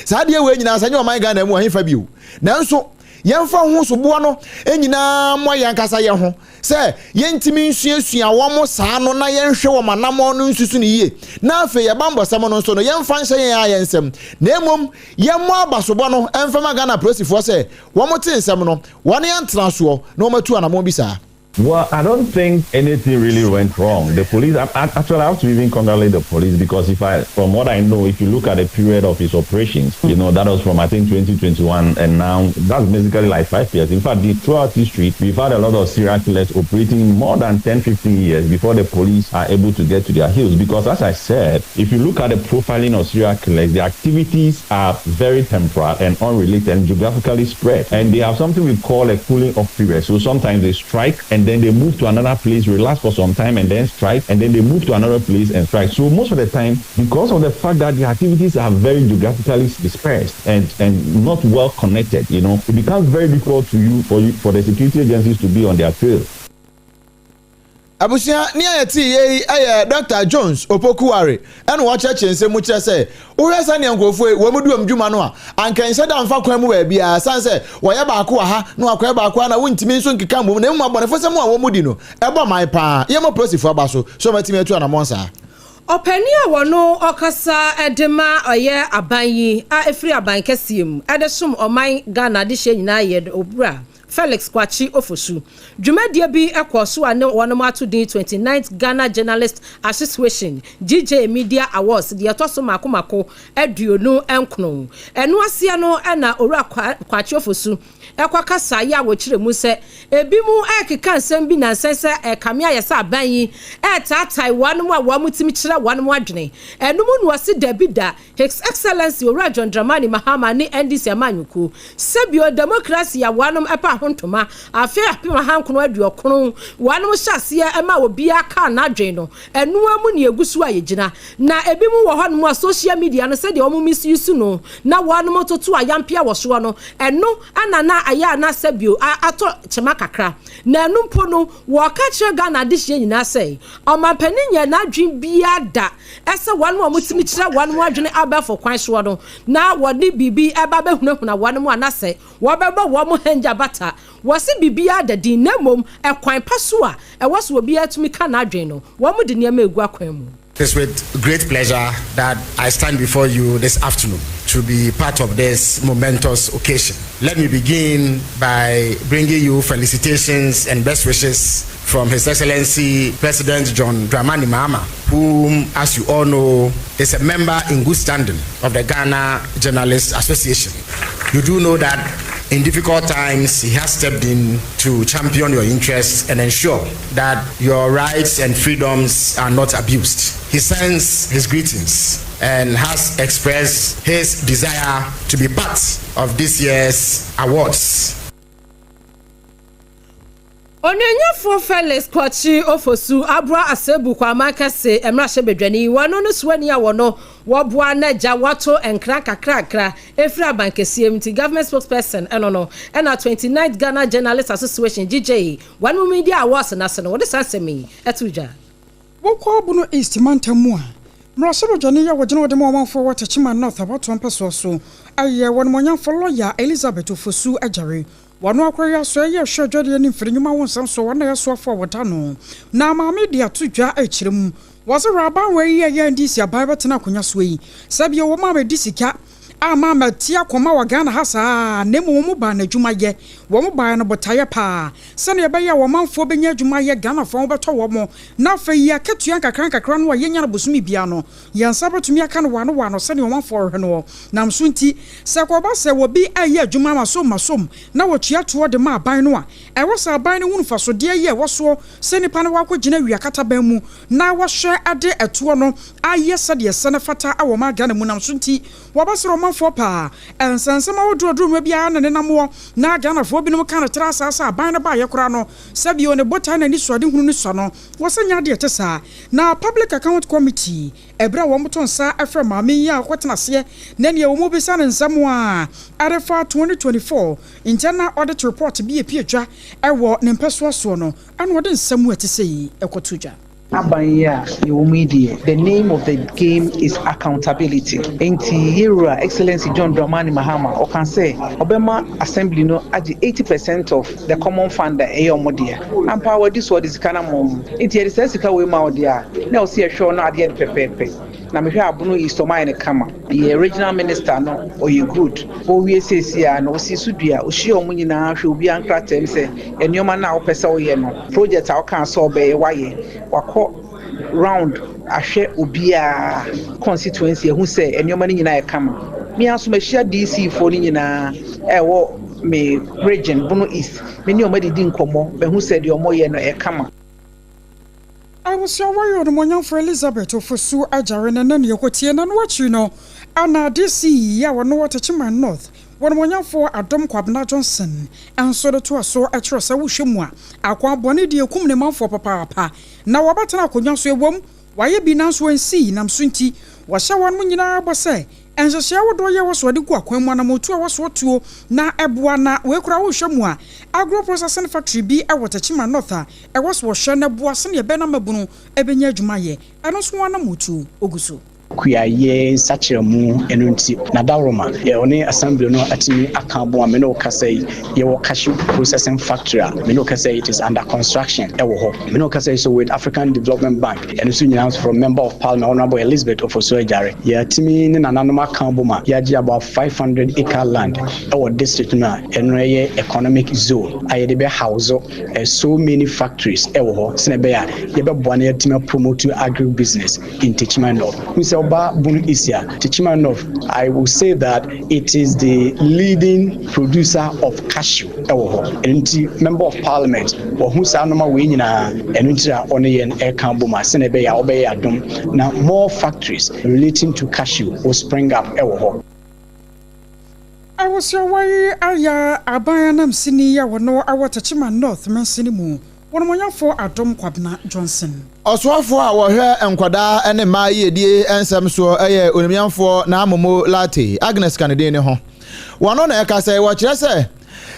saade we nyina asanye o man Ghana mu ahifa bio nanso yemfa ho so bo no enyina mo yankasa ye ho se yentimi nsuasua wo saa no na yenhwe wo manamo no nsusu ne yie na afa ye bambosam no nso no yemfa nhye ye ayensem na emom yemmo abasobo no emfa ma Ghana prosifo se wo mo tensem no wone yantra so no matu anamo bisa. Well, I don't think anything really went wrong. The police, actually, I have to even congratulate the police because from what I know, if you look at the period of his operations, that was from, I think, 2021, and now that's basically like 5 years. In fact, throughout history, we've had a lot of serial killers operating more than 10, 15 years before the police are able to get to their heels. Because as I said, if you look at the profiling of serial killers, the activities are very temporal and unrelated and geographically spread. And they have something we call a cooling off period. So sometimes they strike and then they move to another place, relax for some time, and then strike, and then they move to another place and strike. So most of the time, because of the fact that the activities are very geographically dispersed and not well connected, it becomes very difficult for the security agencies to be on their trail. Abusia ni ayeti ye Dr. Jones Opokuware ene wo cheche nse mu kire se wo hwesa ne nkofo wo mudu amdwuma no a anka nse da mfa kwan mu ba bia san se wo ye ba ko ha no akwa ba ko na wontimi nso nkika mu na mu abonefo se mu a wo mudi no ebo mai pa ye mo prosifo abaso so matimi atu na monsa Openi a wono okasa edema oye abanyi a efri aban kesiem edesum oman Ghana de hye nyina ye obura Felix Kwachi Ofosu. Dwumadie bi ekoso ane wonom ato din 29th Ghana Journalist Association GJ Media Awards de atoso makomako aduonu enkno. Eno asia no na owura Kwachi Ofosu ekwakasa ya wochire mu se ebi mu ekeka nsem bi na nsense ekamia yesa abanyi tatai wonom a wamutimi kire wonom adwene. Eno mu no wase Dabida His Excellency Owura John Dramani Mahama ni NDC amanyuku. Sebio democracy ya wonom epa hontoma afi apima hankono aduokron wonom hyase ema obi aka na adwen no eno amu ne egusu ayegina na ebi mu wo honom social media no se de omu misuse no na wonom totu ayampia woso no eno anana aya na sebio ato chema kakra na enu mpo no wo ka kire Ghana de hye nyina sei omampani nya na adwen bia da ese wonom amutimi kire wonom adwene abafo kwan so no na wodi bibi eba behunahuna wonom anase wo beba wo mo hanja bata wasi bibia da din na mom ekwan paso a ewoso obi atumi ka na adwen no wo mo de niam egu akwan mu. It's with great pleasure that I stand before you this afternoon to be part of this momentous occasion. Let me begin by bringing you felicitations and best wishes from His Excellency President John Dramani Mahama, whom, as you all know, is a member in good standing of the Ghana Journalists Association. You do know that in difficult times, he has stepped in to champion your interests and ensure that your rights and freedoms are not abused. He sends his greetings and has expressed his desire to be part of this year's awards. Onyanyafo Felix Kwachi Ofosu abra asebu kwa makase emrahye bedwani wano no suani a wono woboa na ja wato enkra kakrakra efri abankese mti government spokesperson eno na 29th Ghana Journalist Association GJ one media awards na se no wo de sansemi etuja wokwa bunu east mantamu a mrahye bedwani ya wogene wode mo manfo watachima north abato ampeso so aye won monyamfo lawyer Elizabeth Ofosu Agyeiwaa wano akwaya so ye hwedwade ni mfirinyuma wonsam so wana ya so afọ wotano na ma media tudwa akirem wose raba we ye ndisi abai betena konya so yi sabe wo ma medisika ama matia koma wa Ghana hasa nemu mu ba na dwumaye wo mu ba no botaye pa sane ye beya wo manfo benya dwumaye Ghana fo beto wo mo na fa yi akatua kakran no ye nya no bosumi bia no yansa betumi aka no wano sane wo manfo hwe no nam so nti se ko ba se wo bi aye adwuma masom na wo tua to de ma aban no a e wo sa aban no hunfa so de ye wo so se nipa no wakogina wiakata ban mu na wo hwe ade eto no aye sade sane fata awo ma Ghana mu nam so nti wo ba se for pa and sansama wodrodro ma bia na nenamo na Ghana fo bi no kan tra asasa aban na ba ye kora no sabio ne bota na ni suade hunu ni so no wosanya de tesa na public account committee ebra wo motonsa afra maame ya kwetena se na ne wo mo bisa ne nsamo a Adepa 2024 internal audit report bi epietwa ewo ne mpeso so no ana wode nsamo atese yi ekotodwa Abanya, the name of the game is accountability. Enti Yera Excellency John Dramani Mahama, or can say Obama Assembly no 80% of the common fund that Modia. And power this word is kind of mom. Enti Sesika we Maudia. Now see a show not yet pepe. Na me hwe abono is to mine kama the original minister no or you good o wie sesia no si sudua o hye omo nyina hwe obi ankratem se enioma na wo pese wo ye no project a wo kan so be waye wakọ round ahwe obi a constituency ehu se enioma nyina e kama me aso me hye DC for ni nyina e wo me region bono east me ni o ma didi nkomo be hu se de omo ye no e kama. I was your warrior, the Monyan for Elizabeth of Akosua Agyeiwaa and Yokotia and what you know. Anna DC, ya were no water Chima North. One Monyan for Adam Kwabna Johnson, and so the two so a trust a wushimwa. Aqua Bonnie de Kumneman for Papa. Now about an Akonyan wom, why ye be now so and see, Nam Swinty, was shower one Munina Basse. And the shower doya was what the Quaquan Motu was what to na Ebuana, Wekra Shamwa. Agro processing factory be a water Chima Northa, a was Shana Boasan, ABENA Mabuno, Ebenya Jumaye, and also one Mutu, Ogusu. Kuyaye Sachiramu Enunti Nadaroma, Yone Assembly no Atimi Akambo, Menoka say your cashew processing factory, Menoka say it is under construction, Menoka say so with African Development Bank, and soon announced from Member of Parliament Honorable Elizabeth of Akosua Agyeiwaa. Yeah, Timi Nananoma Kamboma, Yaji about 500 acre land, our district now, and economic zone. I had house so many factories, Senebea, Yeba Buania Tima promote agribusiness in Tichimano. I will say that it is the leading producer of cashew. And Member of Parliament, or who's Anoma Winina, and Onion Ekambuma, Senebeya, Obeya Dum. Now, more factories relating to cashew will spring up. I was your way, Aya, Abayanam Sinia, or no, our Tachima North, Mansinimu. One more for Adam Kwabna Johnson. Oswafo a wo hwe enkwada ene maaye die ensem so eye onimianfo na amomo latte Agnes Kanede ne ho wono na eka say wo kire say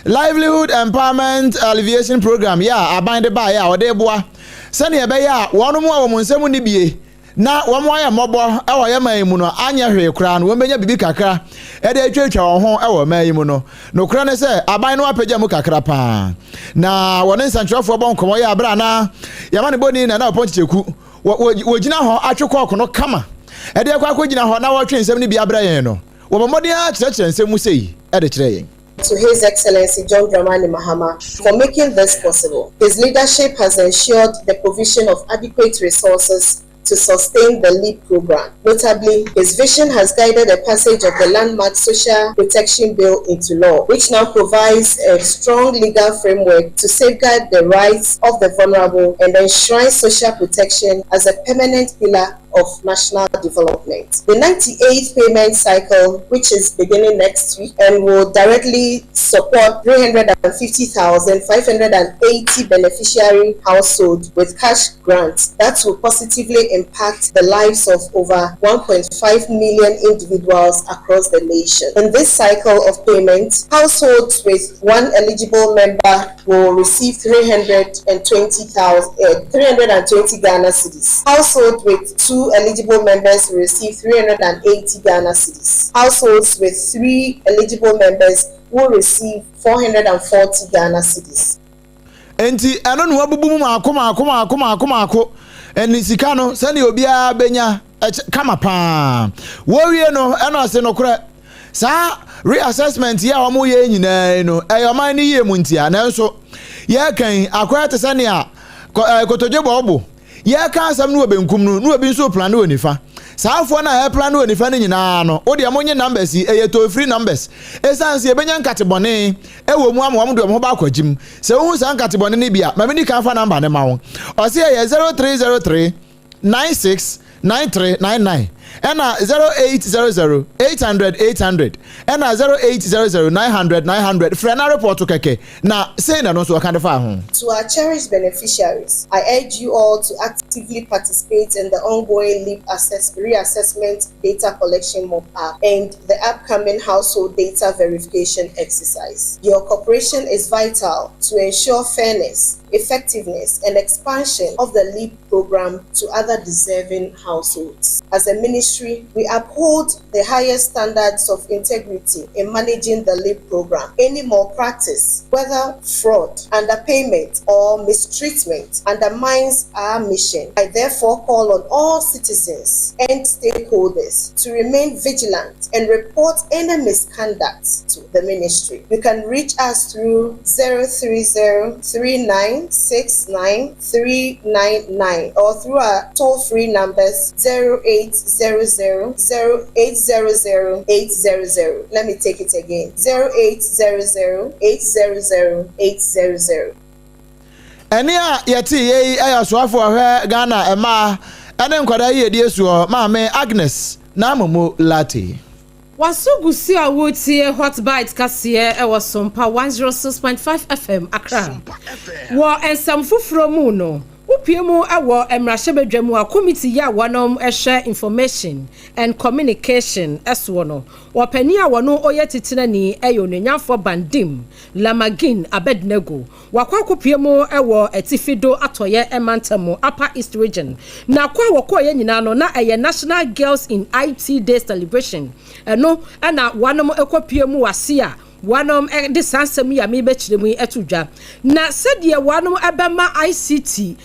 livelihood empowerment alleviation program ya abande ba ya ode boa se ne ebe ya wono mu a wo nsemu ni bie na wo mo ya mobo e wo ya man mu no anya hwe kura no wo benya bibi kakra e de atwatwa wo ho e wo man mu no no kura ne se aban no apagya mu kakra pa na wone nsantrofo bon komo ya bra na ya mane boni na oponcheku wo gina ho atwekọ kono kama e de kwa gina ho na wo twen nsem ni bia bra yen no wo bomode a kyerɛkyerɛ nsem mu sei e de kyerɛ yen. To His Excellency John Dramani Mahama for making this possible. His leadership has ensured the provision of adequate resources to sustain the LEAP program. Notably, his vision has guided the passage of the landmark Social Protection Bill into law, which now provides a strong legal framework to safeguard the rights of the vulnerable and enshrine social protection as a permanent pillar of national development. The 98th payment cycle, which is beginning next week and will directly support 350,580 beneficiary households with cash grants that will positively impact the lives of over 1.5 million individuals across the nation. In this cycle of payment, households with one eligible member will receive 320 Ghana cedis. Households with two eligible members will receive 380 Ghana cedis. Households with 3 eligible members will receive 440 Ghana cedis. Enti eno no abubu mu akoma eni sika no se ne obia benya kama pa wo wie no eno se no kora sa reassessment ya wo mo ye nyina no eyoman ni ye mu ntia na nso ye kan akwara te se ne a kotodwe bobo ye kan asam no obenkum no obi nso plan no nifa saafo na e plan no nifa ne nyina no wo de amonye numbers e to free numbers esanse e benya nkatebone e wo mu amwo do mo ba kwagim se wo san nkatebone ne bia ma meni kan fa number ne ma wo o se ye 0303 969399 ɛna 0800 800 800 ɛna 0800 900 900 frɛ na report kɛkɛ na say na no so kan fa ho. To our cherished beneficiaries, I urge you all to actively participate in the ongoing LEAP reassessment data collection mock up and the upcoming household data verification exercise. Your cooperation is vital to ensure fairness, effectiveness, and expansion of the LEAP program to other deserving households. As a ministry, we uphold the highest standards of integrity in managing the LEAP program. Any malpractice, whether fraud, underpayment, or mistreatment, undermines our mission. I therefore call on all citizens and stakeholders to remain vigilant and report any misconduct to the ministry. You can reach us through 030-3969-399 or through our toll-free numbers 0800-0800-800. Let me take it again. 0800-800-800. Enia yeti ye ayaswafo ahwe Ghana ema ene nkwada ye die suo maame Agnes na momo lati. Wasugusi awutie hot bite kase e Sompa 106.5 FM Accra. Wo ensam fufuro mu no. Upiemu awo emrashebedwamu a committee ya wanom ehwe information and communication eswono. Wapani awono oyetitena ni eyonnyafo bandim Lamagin Abednego. Wakwakopiemu ewo etifido atoye emantamo Upper East Region. Na kwa wakoye nyina no na eye National Girls in IT Day celebration. Eno ana wanom ekopiemu wasia wanom de sansem ya me bechiremu etudwa na sedie wanom ebema ICT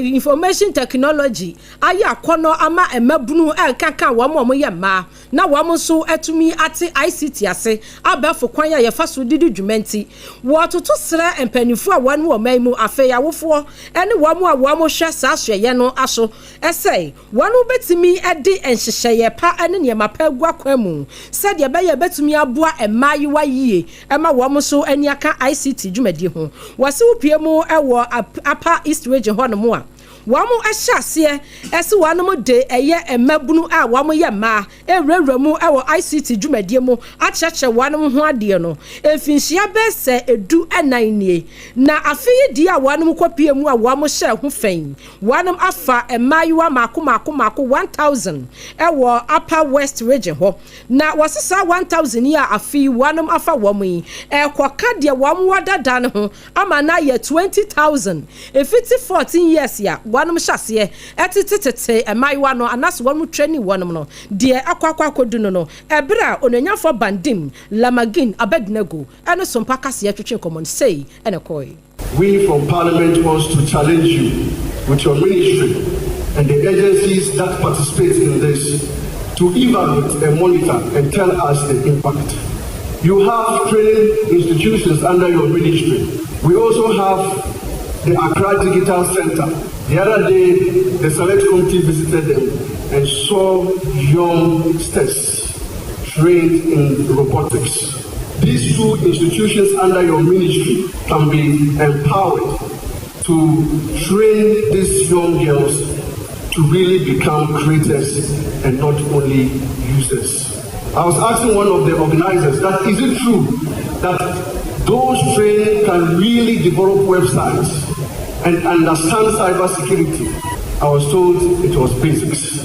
information technology aya kono ama emabunu kaka wamo ye ma na wamo so etumi ate ICT ase abafo kwan ya yefa so didi dwumenti wototo sra empanifu a wanu o maimu afe ya wofo ene wamo a wamo hwa saasye ye no aso esei wanu betimi ede enhyehyeye pa ene ne mapa gwa kwamu sedie be ye betumi aboa emayiwa yi ema wo so aniaka ICT dwumadi ho wase upiemu ewo Upper East Region ho no mo a wamu ahyase ese wanom de eye emabunu a wamu ye ma ewurawuramu ewo ICT dwumadie mu acheche wanom ho ade no efinhia bese edu enanie na afeye di a wanom kopiemu a wamu hye ho fan wanom afa emayiwa mako 1000 ewo Upper West Region ho na wasesa 1000 ya afi wanom afa wamu yi ekoka de wamu wadada ne ho ama na ye 20000 efiti 14 years ya wanom hyase etitete emaiwa no anaso wamu training wanom no de akwakwakodu no ebra onanyafo bandim Lamagin Abednego ene Sompa kase twetwe common say ene koi. We from Parliament wants to challenge you with your ministry and the agencies that participate in this to evaluate and monitor and tell us the impact. You have training institutions under your ministry. We also have the Accra Digital Center. The other day, the select committee visited them and saw youngsters trained in robotics. These two institutions under your ministry can be empowered to train these young girls to really become creators and not only users. I was asking one of the organizers that is it true that those trained can really develop websites and understand cybersecurity? I was told it was basics.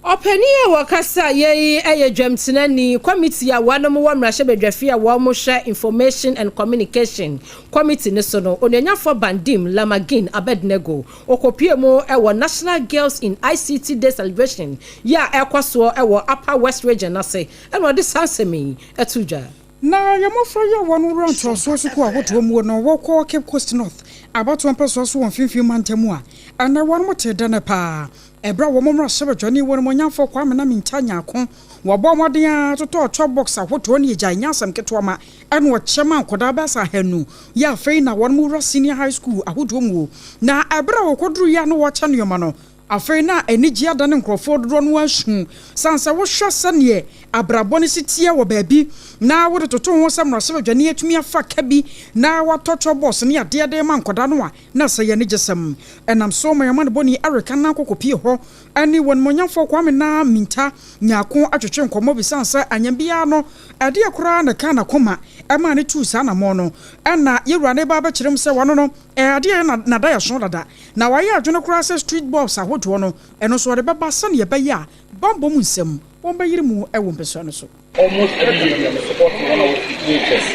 Openia wakasa ye dwamtenani committee a wanom wo mrahye a wo mo hwe information and communication committee ne so no onanyafo bandim Lamagin Abednego okopiemu ewo National Girls in ICT Day celebration ya ekoso ewo Upper West Region ase eno de sansemi etudwa na yamofra ya wonu rancho so ku ahoto mu no wo ko Cape Coast North abato mpeso so won finfin mantemu a ana wonu moteda ne pa ebra wo momra sebedwani wonu monyafo kwa mena mintanya akon wo bo moden a toto chop box ahoto ne gya nyasam keto ma eno chema nkoda basa hanu ya fei na wonu mu senior high school ahoto mu na ebra wo kodru ya no wo cha no ma no afei na enigi ada ne nkrofo dodo no ahun sansa wo hwa sane abrabɔ ne sitie wo baabi na wo de toto ho sam no se dwane atumi afa ka bi na watɔtɔ boss ne ade ade ma nkoda no a na sɛ ye ne gisem enam so mayama ne boni Erica na kokopie hɔ ani won monyamfo kwame na minta nyako atwetwe nkomo bi sansa anyambia no ade akora na ka na koma ema ne tu sa na mo no ɛna yewura ne ba ba kyerem sɛ wono no ade na da ya so dada na waye adwene kora sɛ street boss ahodo no ɛno so de baba sane ye bɛya bambom nsɛm wɔn bɛyire mu ɛwɔ mpɛso no so almost every year we support one of the teachers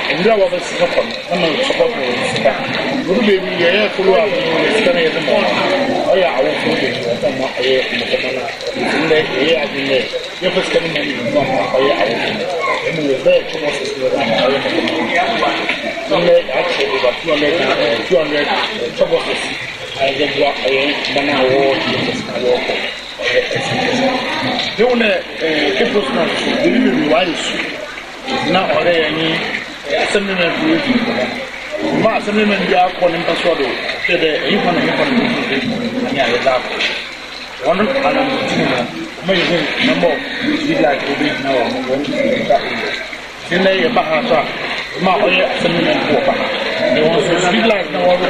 and we are support we be here follow up scan the more our food you first can money and we very actually about 200 chocolate I get banana water Don't people delivery wise now or any assemblyman ma assemblyman ya calling password the one number like now ma assemblyman they want to speak like now also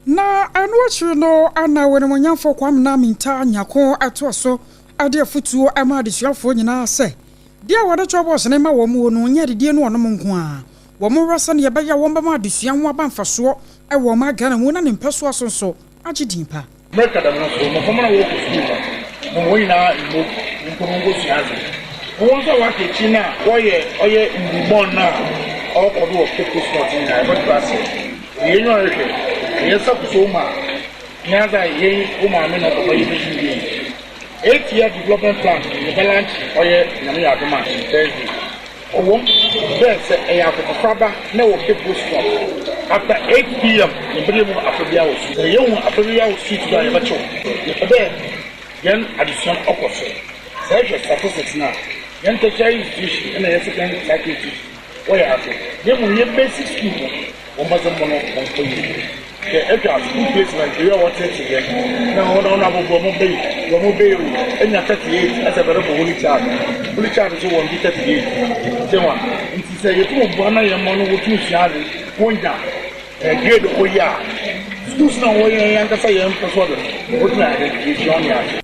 na anwochu no ana wene monyamfo kwam na minta nyako ato so ade afutuo ama adesuafo nyina se dia wode chobos ne ma wo mu no nya de no onom nko a wo mo rasa ne yebaya wo ba ma adesua ho abanfaso e wo ma gana mu na ne mpeso asonso agidin pa meka da no so mo fama na wo kusu mo wo ina mo nkongo siaze mo so wa ke china oye ndibon na o ko do people sport na e ba class ye no reke ye sa so ma nyaza ye o ma me na ko ba yi 8-year development plan the balance oye na me adoma Thursday owom yes e akofaba na wo people stop after 8 p.m. the bill afobia was the young afobia was sit down e ba cho e yan addition okoso say just statistics na yan tertiary institution na second faculty oye aso dem ye basic school wo mazo mono on to you the extra school placement we are wanted to get now on abo mo be enya 38 as a very holy child so won be 38 say one nti say you to bo na ye mo no wo tu fiade wonja grade oya schools na wo ye yan ka say yan person wo tu na education ya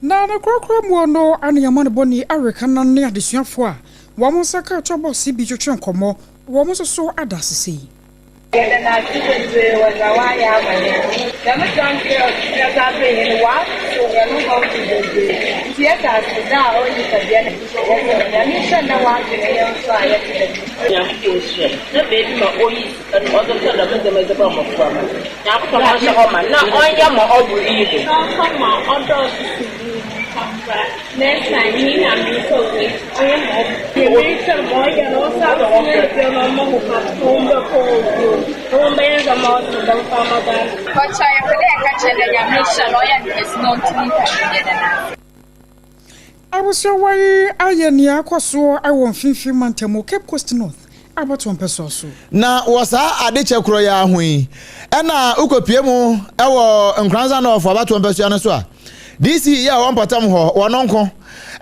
na krokro mu no aneyama ne boni Erica na ne adesuafo a wo mo saka chobo si bi twetwe nkomo wo mo so adasese and I think it was a while. The Muslim girls are in the what? So we are not going to do it. Yes, I said, now only for the mission. I want to try it. The baby, my boys, and other kind of them as a bomb of woman. Now, come on, now I am all believing. Come on, others. Next time, he and me so I am off. The reason why you know, your mama who has home the cold. Home bands are more to the farmer than. But I catch a mission lawyer is not to I was so why I near Akosua Agyeiwaa Finfi Mantemo Cape Coast North. About 1 person so. Na was Adecha Kroya hui. Ena ukopie mu ewo nkranza no for about 1 person so. DC ya one patam ho wononko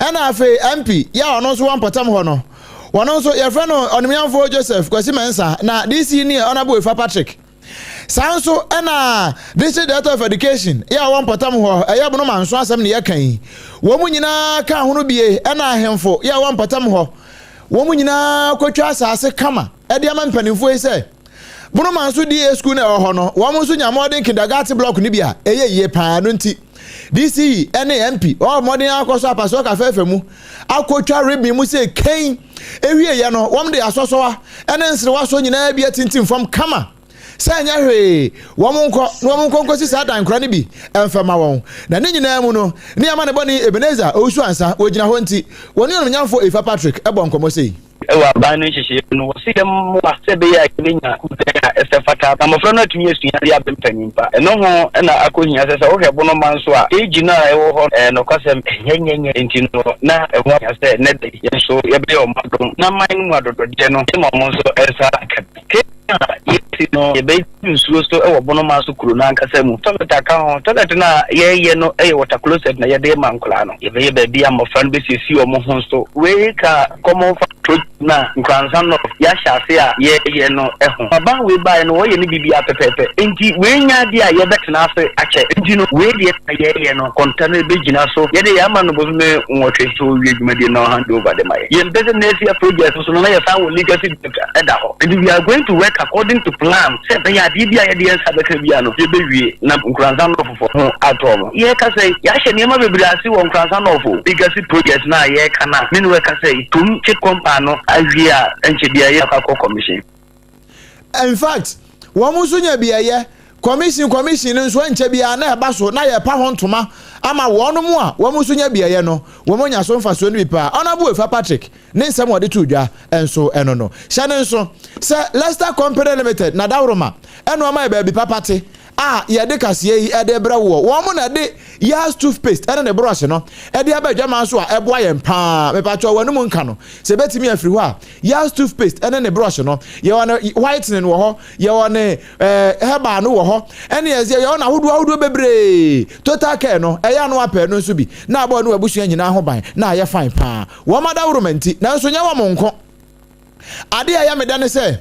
ena afi MP ya ono so one patam ho no wono so your friend onimianfo Joseph Kwasi Mensa na DC ni honorable Efa Patrick sanso ena district director of education ya one patam ho eya bono manso asem ne yakan wo mu nyina ka hono bie ena ahemfo ya one patam ho wo mu nyina kwatwa asase kama e de amampanimfo ese bono manso di school na ho no wo mu so nyamodin kindergarten block ni bia eye ye pa no nti DC NAMP o modern Akosua Apaso ka fefemu akotwa rebi mu se ken ewie ye no wom de asosowa ene nsere waso nyina bia tintim fam kama sanya hwe wom nko si sa dan kra ne bi emfema won na ne nyina mu no ne ama ne boni Ebenezer osu ansa ogina ho nti woni no nyamfo Efa Patrick ebo nkomo sei ewa ban no hyehyɛ no wɔsi dem wa sɛ be ya kenya kuta ɛsɛfata amafra no atumi asua de abempanimpa ɛno ho na akɔhia sɛ sɛ wohwɛ bono man so a age na ɛwɔ hɔ no kwasɛm nyenyenye enti no na ɛho ya sɛ ne de yɛso yɛbɛ ɔmadom na man mu adodode no ma mo nso ɛsa yesi no yɛbɛ nsuo so ɛwɔ bono man so kuro na ankasa mu toilet aka ho toilet na yɛyɛ no ɛyɛ water closet na yɛde ma nkɔla no yɛbɛyɛ baabi amafra no bɛsiesie ɔmo ho so wei ka common factor na nkransa no yɛahyɛ ase a yɛyɛ no ɛho aba wei bae no wɔyɛ ne bibi apɛpɛpɛ enti wei nya de a yɛbɛtena ase akyɛ enti no wei deɛ yɛyɛ no kɔnta no bɛgyina so yɛde yɛama no bɔsome nwɔtwe so wie dwumadie na hand over de ma yɛmpɛ sɛ next year project so no na yɛsan wɔ legacy ɛda hɔ and we are going to work according to plan sɛ bɛyɛ adeɛ bi a yɛde yɛnsa bɛka bi a no yɛbɛwie na nkransa no fofo ho atɔ no yɛka sɛ yɛahyɛ nneɛma bebree ase wɔ nkransa no fo legacy project na yɛka na me ne wɔka sɛ tum kye kɔmpa no awie a ɛnkyɛdeɛ yɛ akɔ commission. In fact wɔn nso nya biɛyɛ commission nso nkyɛ bia na ɛba so na yɛ pa ho ntoma ama wɔn mu a wɔn nso nya biɛyɛ no wɔn nya so mfa so no bi pa honorable Efa Patrick ne nsɛm wɔde to dwa enso ɛno no hyɛ ne nso sɛ Leicester Company Limited na dawroma ɛno ama yɛ baabi papate a yɛde kaseɛ yi ɛde brɛ wɔ wɔn na de Yas toothpaste ɛne ne brush no ɛde abɛdwama so a ɛboa yɛn paa mepatwa wɔn mu nka no sɛ betimi afiri hɔ a Yas toothpaste ɛne ne brush no yɛwɔ ne whitening wɔ hɔ yɛwɔ ne herbal no wɔ hɔ ɛne yɛwɔ na ahodoɔ bebree total care no ɛyɛ no apɛ no nso bi na abɔ no abusua nyinaa ho ban na ayɛ fine paa wɔn madawromenti nanso nyɛ wɔn nko ade a yɛ meda ne sɛ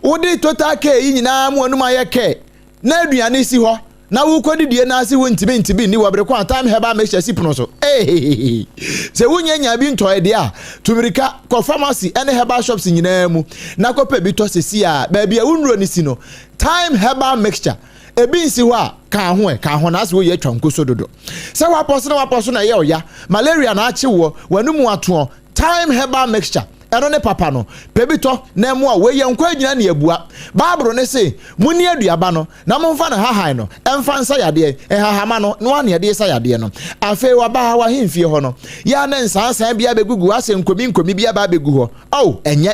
wodi total care yi nyinaa mu anum ayɛ care na aduane si hɔ na wukodi die na ase wontibi ni wabere kwa time heba make sure sipono so se wunya nya bi ntoe de a tumirika ko pharmacy ene heba shops nyinaa mu na ko pa bi to sesi a ba bia wunro ni si no time heba mixture ebi nsi hɔ a ka ho na ase wo ye twanko so dodo se waposo na ye oya malaria na ache wo wanumu ato time heba mixture ɛno ne papa no pebito na mu a we yɛnkɔ agina ne abua baabro ne se muni aduaba no na momfa ne hahan no ɛmfa nsa yadeɛ ɛhahama no no ane yɛde sa yadeɛ no afei waba wa hemfie hɔ no ya ne nsansan bia begugu ase nkomi bia ba begu hɔ au ɛnyɛ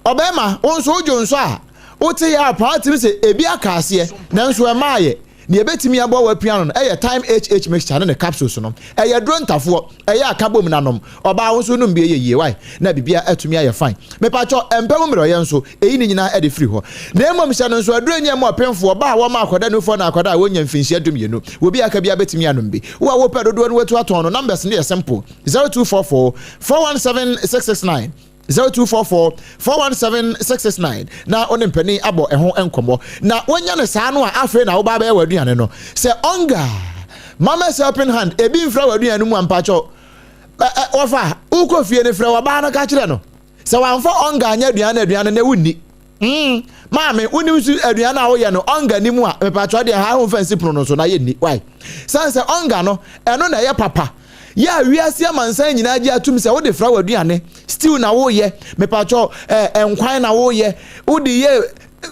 ɔbɛma onso ojo nso a wote ya party se ebi aka aseɛ nanso ɛmaaye ne ebetimi abo wa piano no ɛyɛ time HH mixture ne capsules no ɛyɛ drontafo ɛyɛ akabom nanom ɔba wo so no mbe yeye why na bibia atumi ayɛ fine mepacho empem mmerɛ yɛ nso eyi ne nyina ɛde free hɔ na emom hyɛ no nso aduro nya mu apemfo ɔba wo ma akoda no fo na akoda wonya mfinhyia dumienu obi aka bia betimi anom bi wo wo pɛ dodo no wetu aton no numbers ne yɛ simple 0244 417669 0244-417-669 na one mpani abo eho enkomo na wonya ne saa no a afi na wo ba ba waduane no se onga mama helping hand ebi mfra waduane mu ampacho ofa uko fie ne fra wa ba no ka kire no se wanfo onga anya aduane na wunni maame unim su aduane a wo ye no onga ni mu a mepacho de ha ho fancy pro no so na ye ni why sanse onga no eno na ye papa ya wiase amansan nyina agi atum se wo de fra waduane stew na wo ye mepacho enkwan na wo ye wo de ye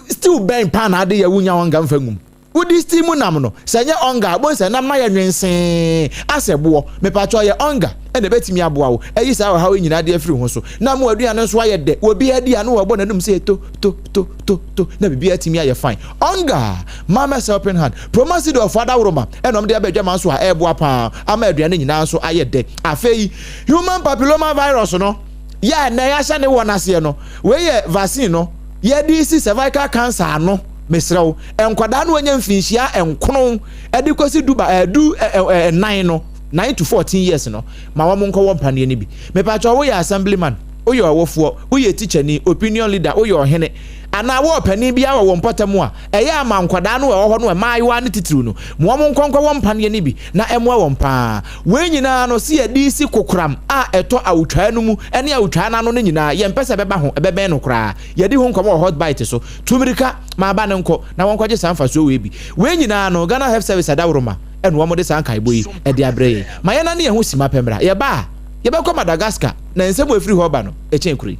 stew ben pan ade ya wunya wanga mfangum wo de stew nam no se nye onga bo se nam na ye nwensen asebo mepacho ye onga ene betimi aboa wo eyi sa ha nyina ade afiri ho so na mo aduane nso aye de obi adi anu wo bo na num se to na bibi atimi aye fine onga mama helping hand promised of father roma enom de abedwa so a eboa pa ama aduane nyina nso aye de afei human papilloma virus no ya na ya hye ne wona se no we ye vaccine no ye di si cervical cancer no mesrew enkwada no anya mfinhia enkono edi kosi duba 9 no 9 to 14 years no ma wo monko wo mpane ni bi mepacho wo ye assemblyman wo ye owofuo wo ye teacher ni opinion leader wo ye ohene ana wo pani bia wo mpotemu a eye ama nkwada no wo ho no maayiwa ne titiru no mo monko wo mpane ni bi na emwa wo mpa we nyina no se edi si kokuram a eto awutwa no mu ene awutwa na no nyina ye mpese beba ho ebeben no kra ye di ho nkomo hot bite so tumirika ma ba ne nko na wonko je sanfa so we bi we nyina no Ghana Health Service adawroma eno wo mo de san kai boyi e de abreye ma ye na ne ye ho sima pemra ye ba ye be ko Madagascar na nsemo efiri ho ba no e chenkuri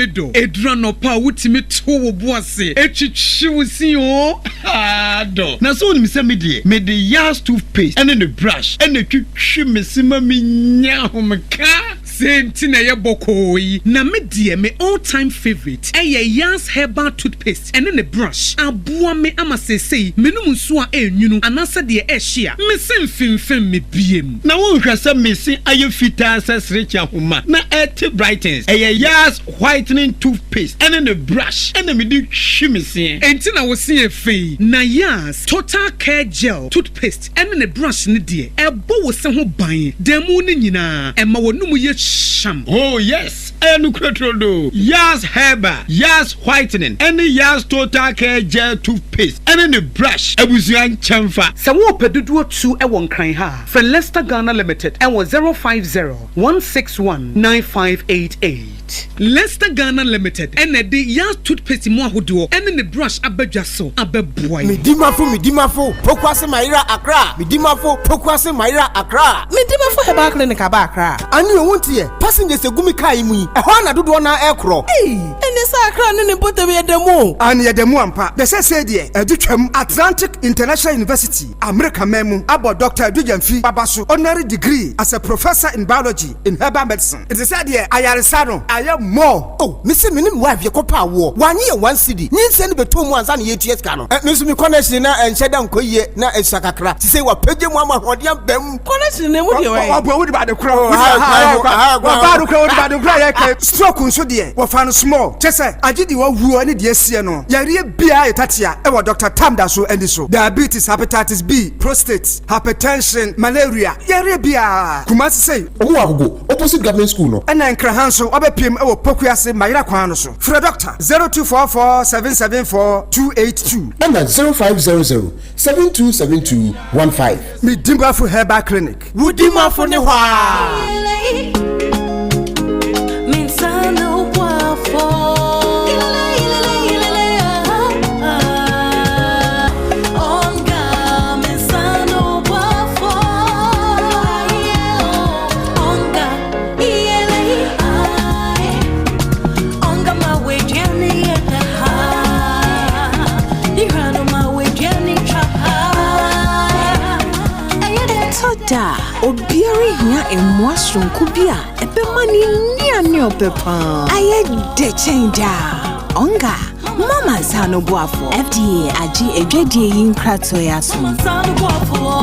medo edra no pa wutimi to wo boase echichi wusi o do na so ni se me de yas toothpaste and the brush and the twitwi mesima me nya homka senti na ye bokoyi na me de me all time favorite yas herbal toothpaste and the brush aboa me ama sesei menum nso a enwunu anasa de ehia me semfimfim me biem na wo hwese me se aye fita sesrecha homa na et brightens yas whitening toothpaste and the brush and me de hwimese enti na wo se efei na yas total care gel toothpaste and the brush ne de ebo wo se ho ban demu ne nyina ema wonum ye sham. Oh yes, enu krotrodo yas herbal yas whitening and yas total care gel toothpaste and the brush ebusuan chamfa se wo pedudu otu e won kan ha for Leicester Ghana Limited and was 050-161-9588. Leicester Ghana Limited and the yas toothpaste mo ahodo and the brush abadwa so abeboy midimafo pokwase maira akra midimafo pokwase maira akra midimafo heba clinic aba akra ani wontie passengers egumi kai mu e ho na dodo na ekro ene sa akra ne botem yedemu ani yedemu ampa de se de edutwam Atlantic International University America memu abo Dr. Adujamfi babaso honorary degree as a professor in biology in herbal medicine. It is said here ayaresa no aye more misi minim wife ye kopa wo wanye one city nyinse ne betom ansa na yeties ka no nso mi connection na enhyeda nkoye na esakakra ti say wa page mu amahode ambam connection ne mu de we obo wo de ba de kra wo ba do kra wo de ba de kra ye ka stroke nso de wo fa no small chese agidi wo wuo ne de asie no yare bia etatia e wo Dr. Tamda so endi so diabetes hepatitis B prostate hypertension malaria yare bia kumasi say owo agogo opposite government school no na nkra hanso obepiem e wo pokuase mayira kwan no so fra doctor 0244774282 and 0500-727215 Midimafo Herbal Clinic Wudimafo ne hwa da obiari hia emwashron kubia ebemani ni opepa aye de change onga mama sano boafo FDA agi edwedie yin krato ya so sano boafo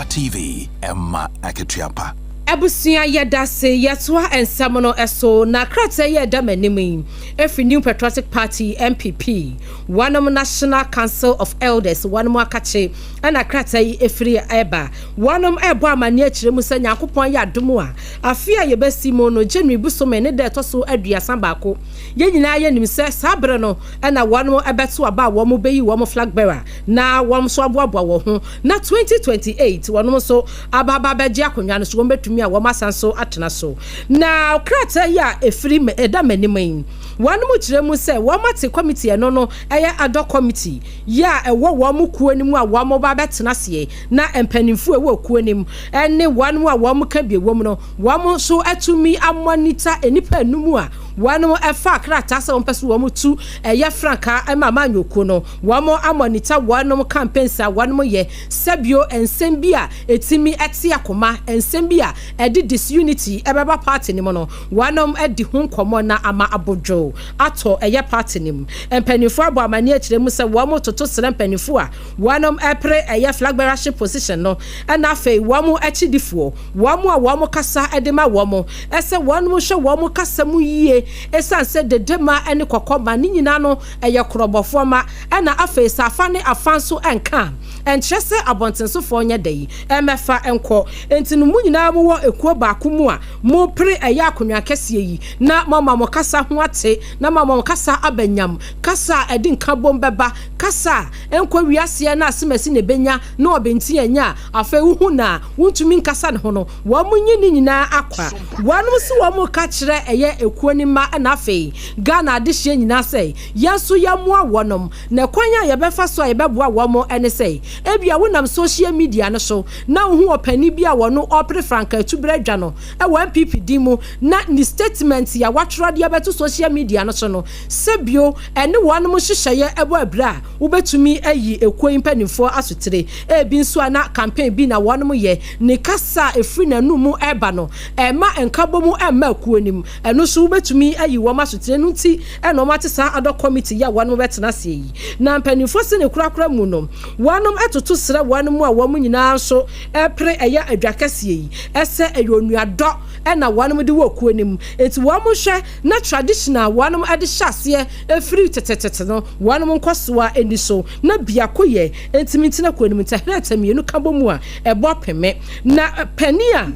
TV Emma Akituapa. Abusia yedase yetwa ensamono eso na krata yeda manimi every New Patriotic Party MPP one National Council of Elders one mo akache na krata efri eba one ebo amani akire mu sanya akopon ya domo a afia yebesi mo no January busome ne de to so aduasan baako ye nyina ye nim se sabre no na one mo ebeto aba wo mo beyi wo mo flag bearer na wo so aboabo wo ho na 2028 one mo so ababa beji akonwa no so wo betumi a wo masanso atena so na krata ya efri eda manimai one mo kire mu se wo mate committee no no eye ado committee ya ewo wo mo kuo ni mu a wo mo ba betena se na empanimfu ewo kuo ni mu ene one mo a wo mo ka biewom no wo mo so atumi amonita enipa anumu a one mo efa krata se won pese wo mo tu eye franka mama nyoko no wo mo amonita one mo campaigns a one mo ye sabio ensem bia etimi ete akoma ensem bia edi disunity ebeba party ni mo no one edi ho nkomo na ama abodwo ato eye party ni mu empanifo abo amani akire mu se wo mo toto sere empanifo a one epre eye flag bearership position no na afei wo mo achidifo wo mo a wo mo kasa edema wo mo ese one mo hwe wo mo kasa mu yie yie esan se de dema ene kokoma ni nyina no eye krobofo ma na afa safa ne afanso enka enkyese abontensofo nya dai emefa enko entinu mu nyina mo wo ekuo baako mu a mo pre eye akonwa kese yi na mama mo kasa ho ate na mama mo kasa abanyam kasa edi nka bombeba kasa enko wiase na asemasi ne benya na obenti anya afa uhu na wuntumi nkasa ne ho no wo mo nyi nyina akwa wanum si wo mo ka kire eye ekuo ni ma na afa Ghana de hye nyina sei yanso yamoa wonom na kwanya ye befa so ye beboa wo mo ene sei ebia wonam social media no so na hu opani bia wono opre franka atubra dwa no e 1pp mu na ni statement ya watro de beto social media no so no sebio ene wonom hyehyeye ebo abra wobetumi ayi ekuo impanifo asotire ebi nso ana campaign bi na wonom ye ne kasa efri na numu eba no ema enkabomu ema ekuo nim eno so wobetumi ayi wo masotire no ti eno mate sa ado committee ya wonom betena se yi na mpanifo se ne kurakura mu no wonom etoto sra wonom a wo mu nyina so epre eya adwakase yi ese eyonuado ena wonom de wo ekuo nim eti wo mu hwe na traditional wonom ade hyase efri tetetete no wonom nkosoa eni so na biakoye entimintina ko nim tahreta mienu kabomu a ebo peme na pania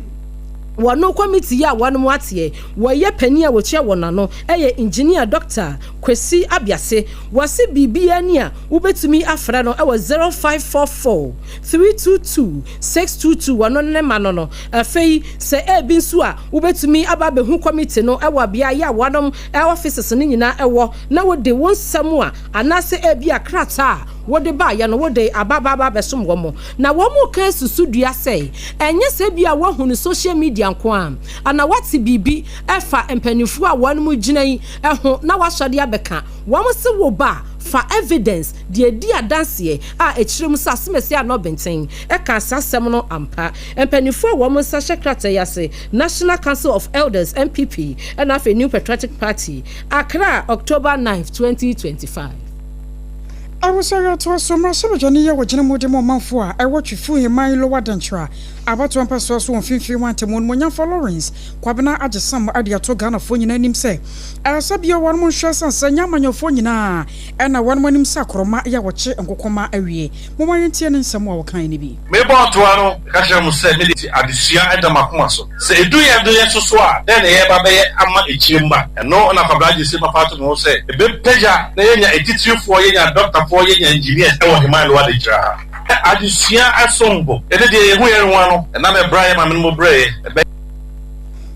wano committee ya wano mwatie waye penia wochia wonano eye engineer Dr. Kwesi Abiase wase bibia ni a ubetumi afra no ewo 0544 322 622 wano ne manono afei se ebi nso a ubetumi ababe hu committee no ewo bia ya wano offices ni nyina ewo na wode wonsam a anase ebi akrata wode ba ya no wode ababa besom womo na womo kan susudua sei enye se bia wo hu social media nko ana wati bibi efa empanifu a wanmu ginan eho na wasode abeka womo se wo ba fa evidence de di adanse a ekirem sa semesi no benten e ka sasem no ampa empanifu a womo sa shekrata yase National Council of Elders NPP and of a New Patriotic Party Accra October 9th 2025. I was sorry to so much of Johnny Wajamo de Monfort. I watch you through my lower dentra. About to pass us on 51 to Monya for Lawrence. Quabana at the summer at the Ghana phone in him say. I said your one more shots and Sanya on your phone na and I one when him sacroma ya watch and Kokoma area. Momayantian and some more kind be. Maybe Tuano, Kasham said at the Sia and the Makumaso. Say, do you have the answer swat? Then they have a ama a chimba and no one of a black Sima Pato no say. A big pleasure, then a teacher for you and doctor for you engineers. I want to mind what they try. Adisia asombo ede de ehu yenwa no na me Brian amemo bre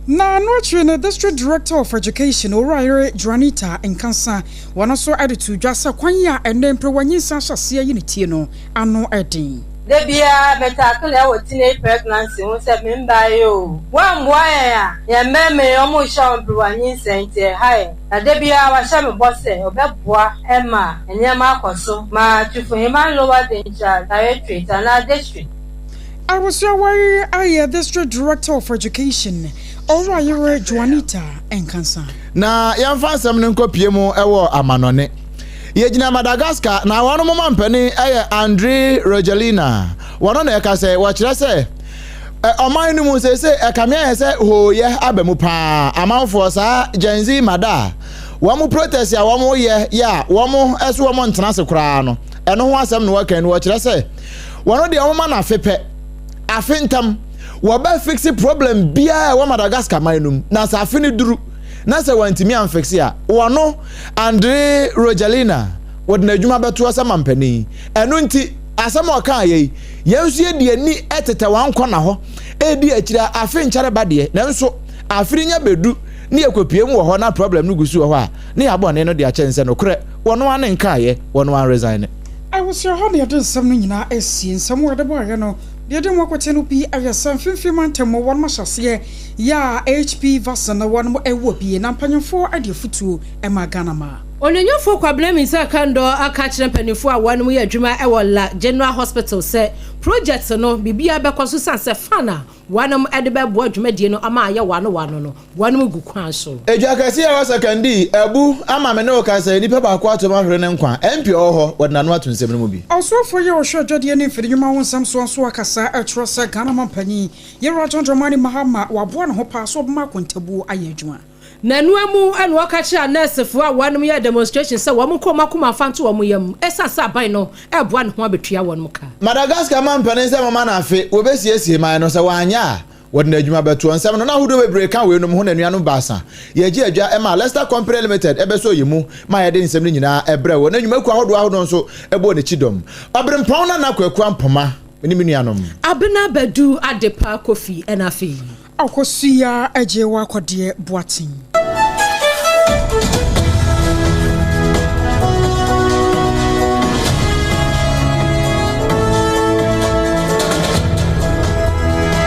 na no the district director of education Oraire Juanita Nkansa one also added to dwasa kwanya ene mpewanyisa hyase yinitie no ano edin Debia metakle wo teenage pregnancy won se me mbaye o wan boya ya meme omo sha mpewanyisa sente hai na debia wa sha me bose obeboa ema enyama akoso ma tufu human lower danger directorate and district. I was your district director of education Oraire Juanita Nkansa na yamfa nsem ne nkopie mu ewo amanone yegina Madagascar na wano mama mpani eye Andre Rogelina wano na eka se wachira se oman ni mu se ekamia se hoye abemu pa amanfo sa Genzi Mada wamu protest ya wamu ye ya wamu esu wamu ntena se kura no eno ho asem no wakan no wachira se wano de wama na fepe afintam waba fix problem bia wa Madagascar manum na sa afini duru na se wantimi amfixi a wono Andre Rogelina wodna adwuma beto asama mpani eno nti asama oka ye yensu ye de ani etete wankɔ na ho edi akira afi nkyare bade na nso afiri nya bedu ne ekopie mu ho na problem no gusu ho a ne yabo ne no de akyense no korɛ wono ane nka ye wono an resign. I was your honey at some nyina esi nsam wode boy no de dem wakote no bi ayasa mfimfimantemo won mahase ya HP vasa na won mo ewo bi na mpanyefo ade futuo e ma Ghana ma Onyanyofo kwablem isa kando aka kire mpanifo a won mo ya adwuma e wala General Hospital se project no bibia be kwaso sanse fana wanam ade be bo adwuma die no ama aye wano no wanam gu kwan so ejakasi ya wasakandi ebu ama me no ka se nipa ba kwa to ma hwere ne nkwa MP oho wodna no atonsem no mu bi osofo ye ohwe adwade ne mfirima wonsam so akasa atrose Ghana mampanyi ye Rajon Dramani Mahama wabo ne ho pa so bma kontabu aye adwuma na nuamu anu akachi a nurse fo a wanum ye demonstration say wo mko makoma fanto wo yam esasa ban no eboa ne ho abetua wo ka Madagascar man panen say mama na afe wo besiesie man no say wanya wodna adwuma beto nsem no na hodo bebre kan we no ho na nuanu baasa ye gi adwa e ma Leicester Company Limited ebeso yimu ma ye de nsem no nyina ebre wo na adwuma ku ahodo nso ebo ne chidom Obrempong na kwaku ampoma ni minuanom ABENA badu Adepa Kofi enafi Akosua Agyeiwaa kwade boatin